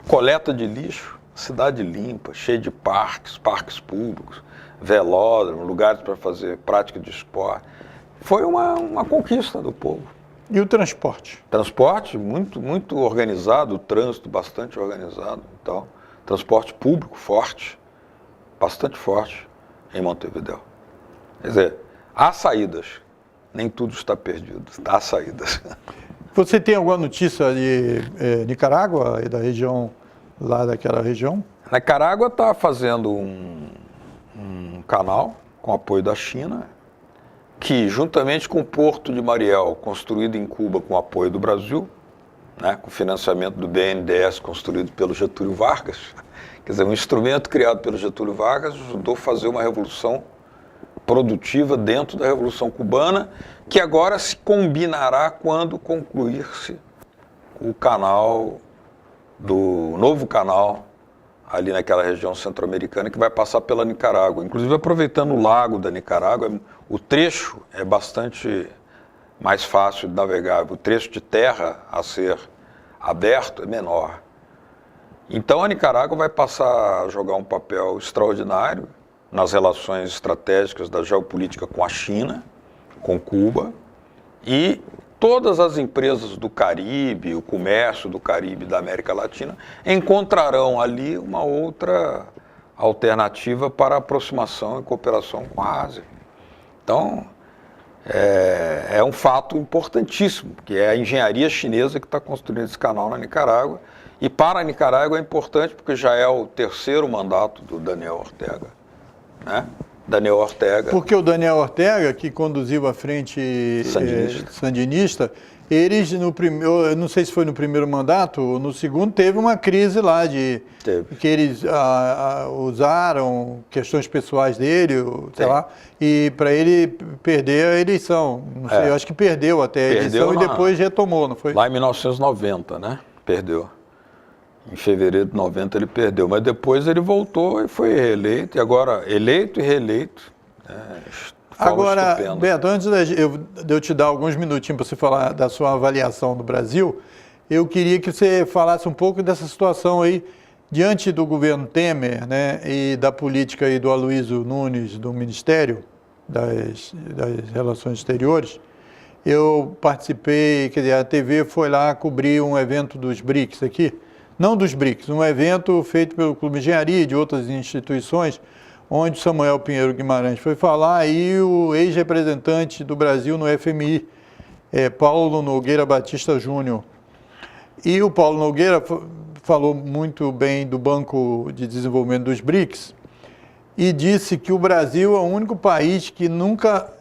coleta de lixo, cidade limpa, cheia de parques públicos, velódromo, lugares para fazer prática de esporte. Foi uma conquista do povo. E o transporte? Transporte muito organizado, o trânsito bastante organizado. Então, transporte público forte, bastante forte em Montevidéu. Quer dizer, há saídas, nem tudo está perdido, há saídas. Você tem alguma notícia de Nicarágua e da região, lá daquela região? Nicarágua está fazendo um canal com apoio da China, que, juntamente com o Porto de Mariel, construído em Cuba com apoio do Brasil, né, com financiamento do BNDES, construído pelo Getúlio Vargas, quer dizer, um instrumento criado pelo Getúlio Vargas ajudou a fazer uma revolução produtiva dentro da Revolução Cubana, que agora se combinará quando concluir-se o canal, novo canal, ali naquela região centro-americana, que vai passar pela Nicarágua. Inclusive, aproveitando o lago da Nicarágua, o trecho é bastante mais fácil de navegar. O trecho de terra a ser aberto é menor. Então, a Nicarágua vai passar a jogar um papel extraordinário nas relações estratégicas da geopolítica com a China, com Cuba, e todas as empresas do Caribe, o comércio do Caribe e da América Latina, encontrarão ali uma outra alternativa para aproximação e cooperação com a Ásia. Então, é um fato importantíssimo, que é a engenharia chinesa que está construindo esse canal na Nicarágua. E para a Nicarágua é importante porque já é o 3º mandato do Daniel Ortega, né? Daniel Ortega. Porque o Daniel Ortega, que conduziu a frente sandinista, eles, eu não sei se foi no primeiro mandato ou no segundo, teve uma crise lá que eles usaram questões pessoais dele, sei lá, e para ele perder a eleição. Não sei, eu acho que perdeu até a eleição e depois retomou, não foi? Lá em 1990, né? Perdeu. Em fevereiro de 90 ele perdeu, mas depois ele voltou e foi reeleito, e agora eleito e reeleito. Agora, Beto, antes de eu te dar alguns minutinhos para você falar da sua avaliação do Brasil, eu queria que você falasse um pouco dessa situação aí, diante do governo Temer, né, e da política aí do Aloysio Nunes, do Ministério das Relações Exteriores. Eu participei, quer dizer, a TV foi lá cobrir um evento dos BRICS aqui, não dos BRICS, um evento feito pelo Clube de Engenharia e de outras instituições, onde o Samuel Pinheiro Guimarães foi falar e o ex-representante do Brasil no FMI, Paulo Nogueira Batista Júnior. E o Paulo Nogueira falou muito bem do Banco de Desenvolvimento dos BRICS e disse que o Brasil é o único país que nunca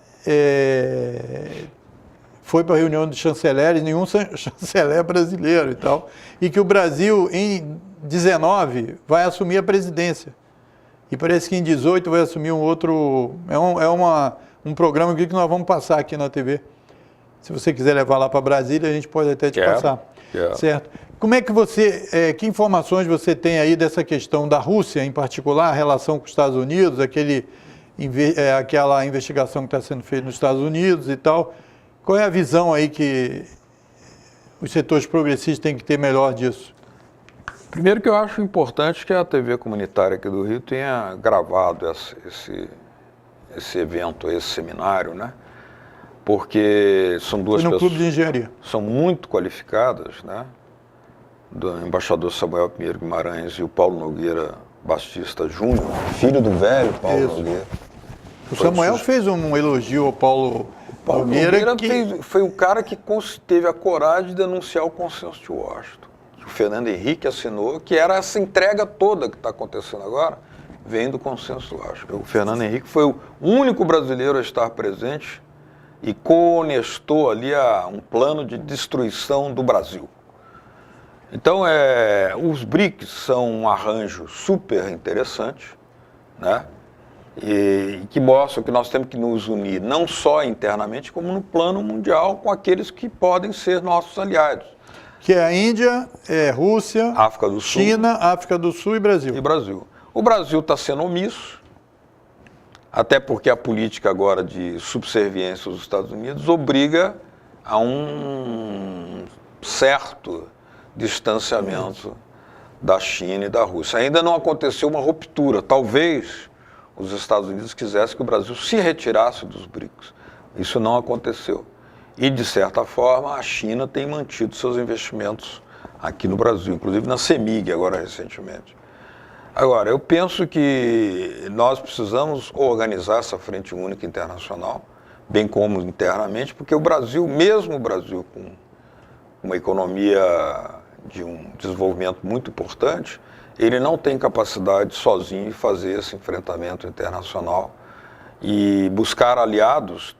foi para a reunião de chanceleres, nenhum chanceler brasileiro e tal, e que o Brasil, em 19, vai assumir a presidência. E parece que em 18 vai assumir um outro... um programa que nós vamos passar aqui na TV. Se você quiser levar lá para Brasília, a gente pode até te passar. Certo? Como é que que informações você tem aí dessa questão da Rússia, em particular, a relação com os Estados Unidos, aquela investigação que está sendo feita nos Estados Unidos e tal? Qual é a visão aí que os setores progressistas têm que ter melhor disso? Primeiro que eu acho importante que a TV comunitária aqui do Rio tenha gravado esse evento, esse seminário, né? Porque são duas pessoas... Clube de Engenharia. São muito qualificadas, né? Do embaixador Samuel Pinheiro Guimarães e o Paulo Nogueira Batista Júnior, filho do velho Paulo Nogueira. O Samuel fez um elogio ao Paulo Nogueira foi o cara que teve a coragem de denunciar o consenso de Washington, que o Fernando Henrique assinou, que era essa entrega toda que está acontecendo agora, vem do consenso de Washington. O Fernando Henrique foi o único brasileiro a estar presente e co-honestou ali um plano de destruição do Brasil. Então, os BRICS são um arranjo super interessante, né? E que mostram que nós temos que nos unir não só internamente, como no plano mundial com aqueles que podem ser nossos aliados. Que é a Índia, Rússia, África do Sul, China, África do Sul e Brasil. O Brasil está sendo omisso, até porque a política agora de subserviência dos Estados Unidos obriga a um certo distanciamento da China e da Rússia. Ainda não aconteceu uma ruptura. Talvez os Estados Unidos quisessem que o Brasil se retirasse dos BRICS. Isso não aconteceu. E, de certa forma, a China tem mantido seus investimentos aqui no Brasil, inclusive na CEMIG, agora recentemente. Agora, eu penso que nós precisamos organizar essa frente única internacional, bem como internamente, porque o Brasil, mesmo o Brasil com uma economia de um desenvolvimento muito importante, ele não tem capacidade sozinho de fazer esse enfrentamento internacional e buscar aliados,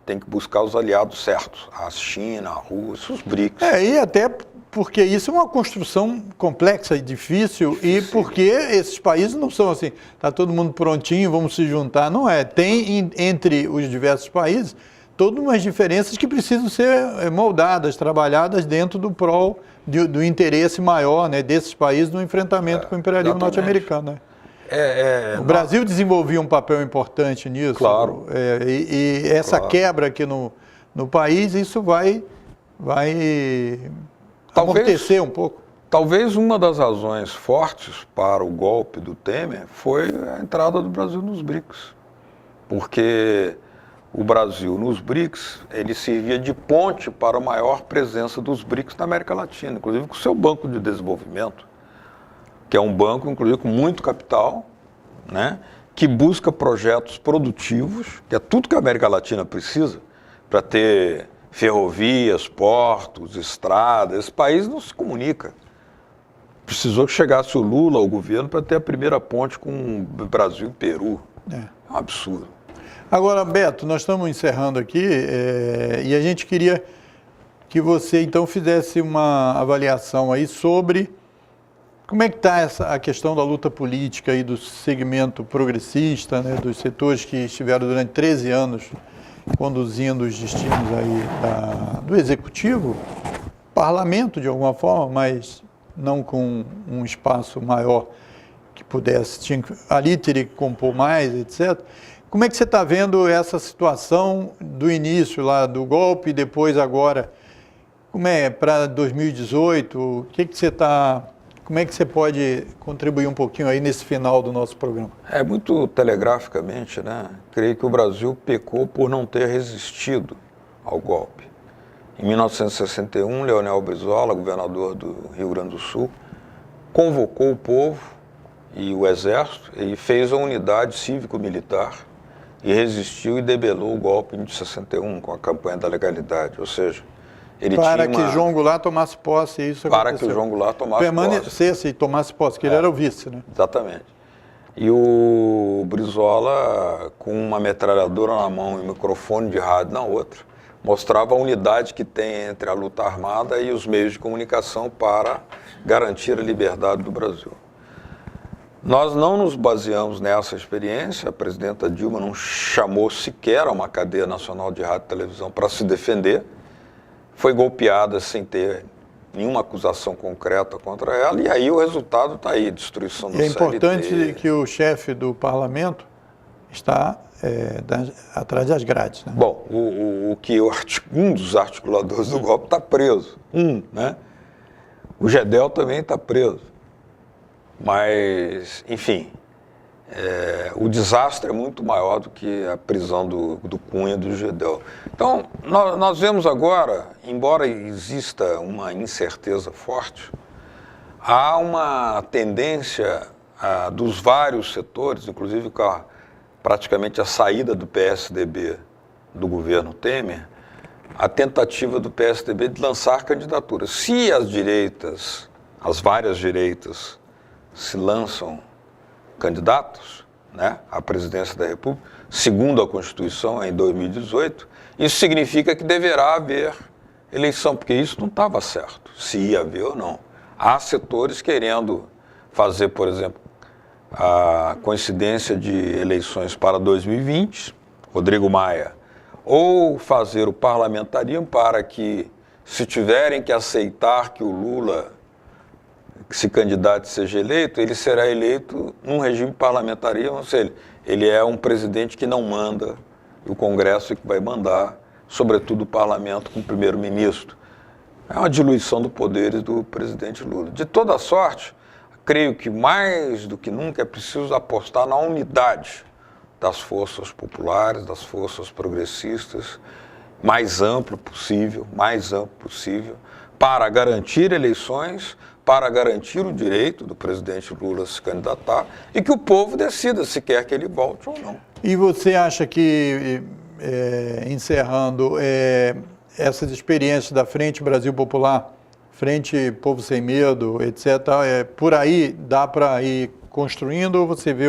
tem que buscar os aliados certos, a China, a Rússia, os BRICS. E até porque isso é uma construção complexa e difícil, e porque esses países não são assim, está todo mundo prontinho, vamos se juntar, não é. Tem entre os diversos países todas umas diferenças que precisam ser moldadas, trabalhadas dentro do prol do interesse maior, né, desses países no enfrentamento com o imperialismo norte-americano. Né? O Brasil desenvolvia um papel importante nisso. Claro. E essa quebra aqui no país, isso vai amortecer um pouco. Talvez uma das razões fortes para o golpe do Temer foi a entrada do Brasil nos BRICS. Porque o Brasil nos BRICS, ele servia de ponte para a maior presença dos BRICS na América Latina, inclusive com o seu Banco de Desenvolvimento, que é um banco, inclusive, com muito capital, né, que busca projetos produtivos, que é tudo que a América Latina precisa, para ter ferrovias, portos, estradas. Esse país não se comunica. Precisou que chegasse o Lula ao governo para ter a primeira ponte com o Brasil e Peru. É um absurdo. Agora, Beto, nós estamos encerrando aqui e a gente queria que você, então, fizesse uma avaliação aí sobre como é que está a questão da luta política aí do segmento progressista, né, dos setores que estiveram durante 13 anos conduzindo os destinos aí do Executivo, parlamento de alguma forma, mas não com um espaço maior que pudesse, ali teria que compor mais, etc. Como é que você está vendo essa situação do início lá do golpe e depois agora? Como é para 2018? Como é que você pode contribuir um pouquinho aí nesse final do nosso programa? Muito telegraficamente, né? Creio que o Brasil pecou por não ter resistido ao golpe. Em 1961, Leonel Brizola, governador do Rio Grande do Sul, convocou o povo e o exército e fez a unidade cívico-militar e resistiu e debelou o golpe de 61 com a campanha da legalidade, ou seja, ele para que João Goulart tomasse posse, isso para aconteceu. Que o João Goulart tomasse permanecesse e tomasse posse, que ele era o vice, né? Exatamente. E o Brizola, com uma metralhadora na mão e um microfone de rádio na outra, mostrava a unidade que tem entre a luta armada e os meios de comunicação para garantir a liberdade do Brasil. Nós não nos baseamos nessa experiência, a presidenta Dilma não chamou sequer a uma cadeia nacional de rádio e televisão para se defender, foi golpeada sem ter nenhuma acusação concreta contra ela, e aí o resultado está aí, destruição do CLT. É importante CLT. que o chefe do parlamento está atrás das grades, né? Bom, um dos articuladores do golpe está preso, né? O Gedel também está preso. Mas, enfim, o desastre é muito maior do que a prisão do Cunha e do Gedel. Então, nós vemos agora, embora exista uma incerteza forte, há uma tendência dos vários setores, inclusive com praticamente a saída do PSDB do governo Temer, a tentativa do PSDB de lançar candidaturas. Se as direitas, as várias direitas, se lançam candidatos, né, à presidência da República, segundo a Constituição, em 2018, isso significa que deverá haver eleição, porque isso não estava certo, se ia haver ou não. Há setores querendo fazer, por exemplo, a coincidência de eleições para 2020, Rodrigo Maia, ou fazer o parlamentarismo para que, se tiverem que aceitar que o Lula se candidate seja eleito, ele será eleito num regime parlamentarismo, ou seja, ele é um presidente que não manda, o Congresso é que vai mandar, sobretudo o parlamento com o primeiro-ministro. É uma diluição dos poderes do presidente Lula. De toda sorte, creio que mais do que nunca é preciso apostar na unidade das forças populares, das forças progressistas, mais amplo possível, para garantir eleições, para garantir o direito do presidente Lula a se candidatar e que o povo decida se quer que ele volte ou não. E você acha que, encerrando, essas experiências da Frente Brasil Popular, Frente Povo Sem Medo, etc., por aí dá para ir construindo ou você vê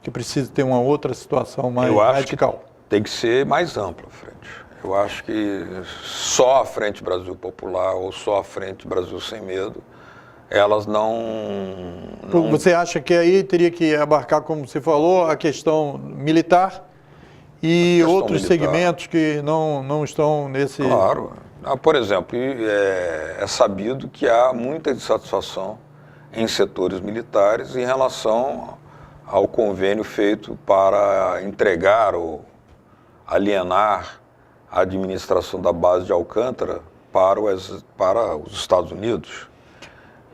que precisa ter uma outra situação mais radical? Que tem que ser mais ampla a frente. Eu acho que só a Frente Brasil Popular ou só a Frente Brasil Sem Medo, elas não... Você acha que aí teria que abarcar, como você falou, a questão militar e outros segmentos que não estão nesse... Claro. Por exemplo, é sabido que há muita insatisfação em setores militares em relação ao convênio feito para entregar ou alienar a administração da base de Alcântara para os Estados Unidos.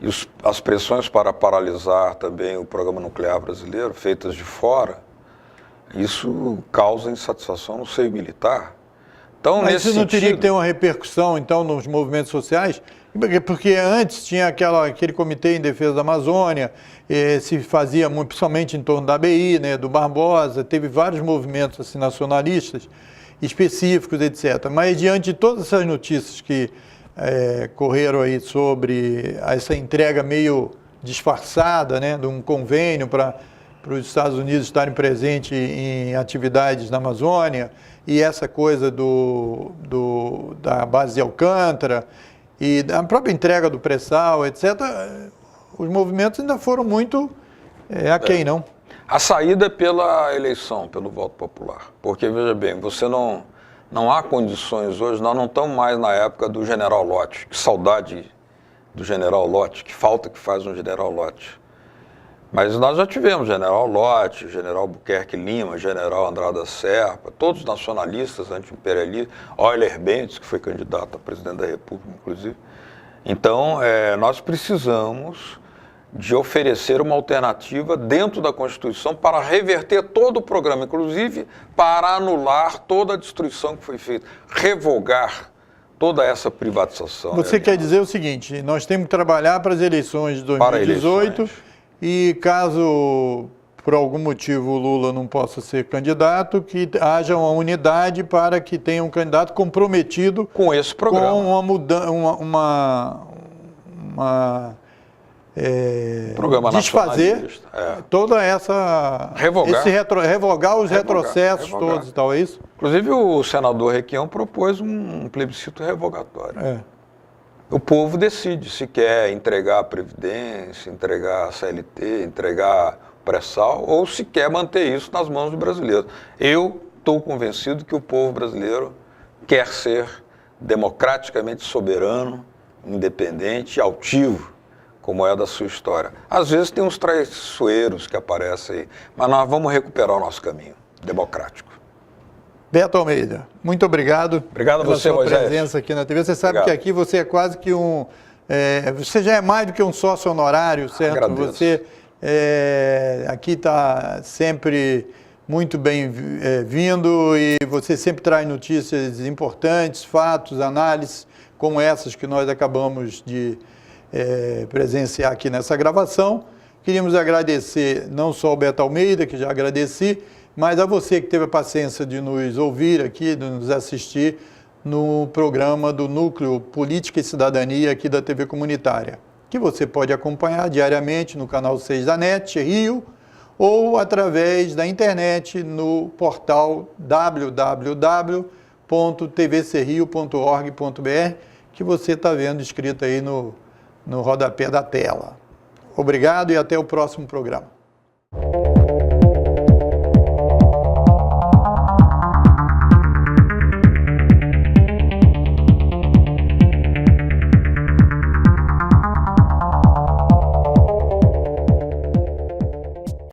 E as pressões para paralisar também o programa nuclear brasileiro, feitas de fora, isso causa insatisfação no seio militar. Então, mas isso não teria que ter uma repercussão, então, nos movimentos sociais? Porque antes tinha aquele comitê em defesa da Amazônia, se fazia muito, principalmente em torno da ABI, né, do Barbosa, teve vários movimentos assim, nacionalistas específicos, etc. Mas diante de todas essas notícias que correram aí sobre essa entrega meio disfarçada, né, de um convênio para os Estados Unidos estarem presentes em atividades na Amazônia, e essa coisa da base de Alcântara, e a própria entrega do pré-sal, etc., os movimentos ainda foram muito aquém, não? A saída é pela eleição, pelo voto popular. Porque, veja bem, você não há condições hoje, nós não estamos mais na época do General Lott. Que saudade do General Lott, que falta que faz um General Lott. Mas nós já tivemos General Lott, General Buquerque Lima, General Andrada Serpa, todos nacionalistas, anti-imperialistas, Euler Bentes, que foi candidato a presidente da República, inclusive. Então, nós precisamos de oferecer uma alternativa dentro da Constituição para reverter todo o programa, inclusive para anular toda a destruição que foi feita, revogar toda essa privatização. Você quer dizer o seguinte, nós temos que trabalhar para as eleições de 2018 e caso por algum motivo o Lula não possa ser candidato, que haja uma unidade para que tenha um candidato comprometido com esse programa, com Programa desfazer nacionalista, toda essa... Revogar. Revogar os retrocessos revogar. todos e tal, é isso? Inclusive o senador Requião propôs um plebiscito revogatório. É. O povo decide se quer entregar a Previdência, entregar a CLT, entregar o pré-sal, ou se quer manter isso nas mãos do brasileiro. Eu estou convencido que o povo brasileiro quer ser democraticamente soberano, independente e altivo, como é da sua história. Às vezes tem uns traiçoeiros que aparecem aí, mas nós vamos recuperar o nosso caminho democrático. Beto Almeida, muito obrigado. Obrigado a pela você, sua Moisés. presença aqui na TV. Você sabe Obrigado. que aqui você é quase que você já é mais do que um sócio honorário, certo? Agradeço. Você aqui está sempre muito bem-vindo e você sempre traz notícias importantes, fatos, análises como essas que nós acabamos de presenciar aqui nessa gravação. Queríamos agradecer não só ao Beto Almeida, que já agradeci, mas a você que teve a paciência de nos ouvir aqui, de nos assistir no programa do Núcleo Política e Cidadania aqui da TV Comunitária, que você pode acompanhar diariamente no canal 6 da NET Rio ou através da internet no portal www.tvcrio.org.br, que você está vendo escrito aí no rodapé da tela. Obrigado e até o próximo programa.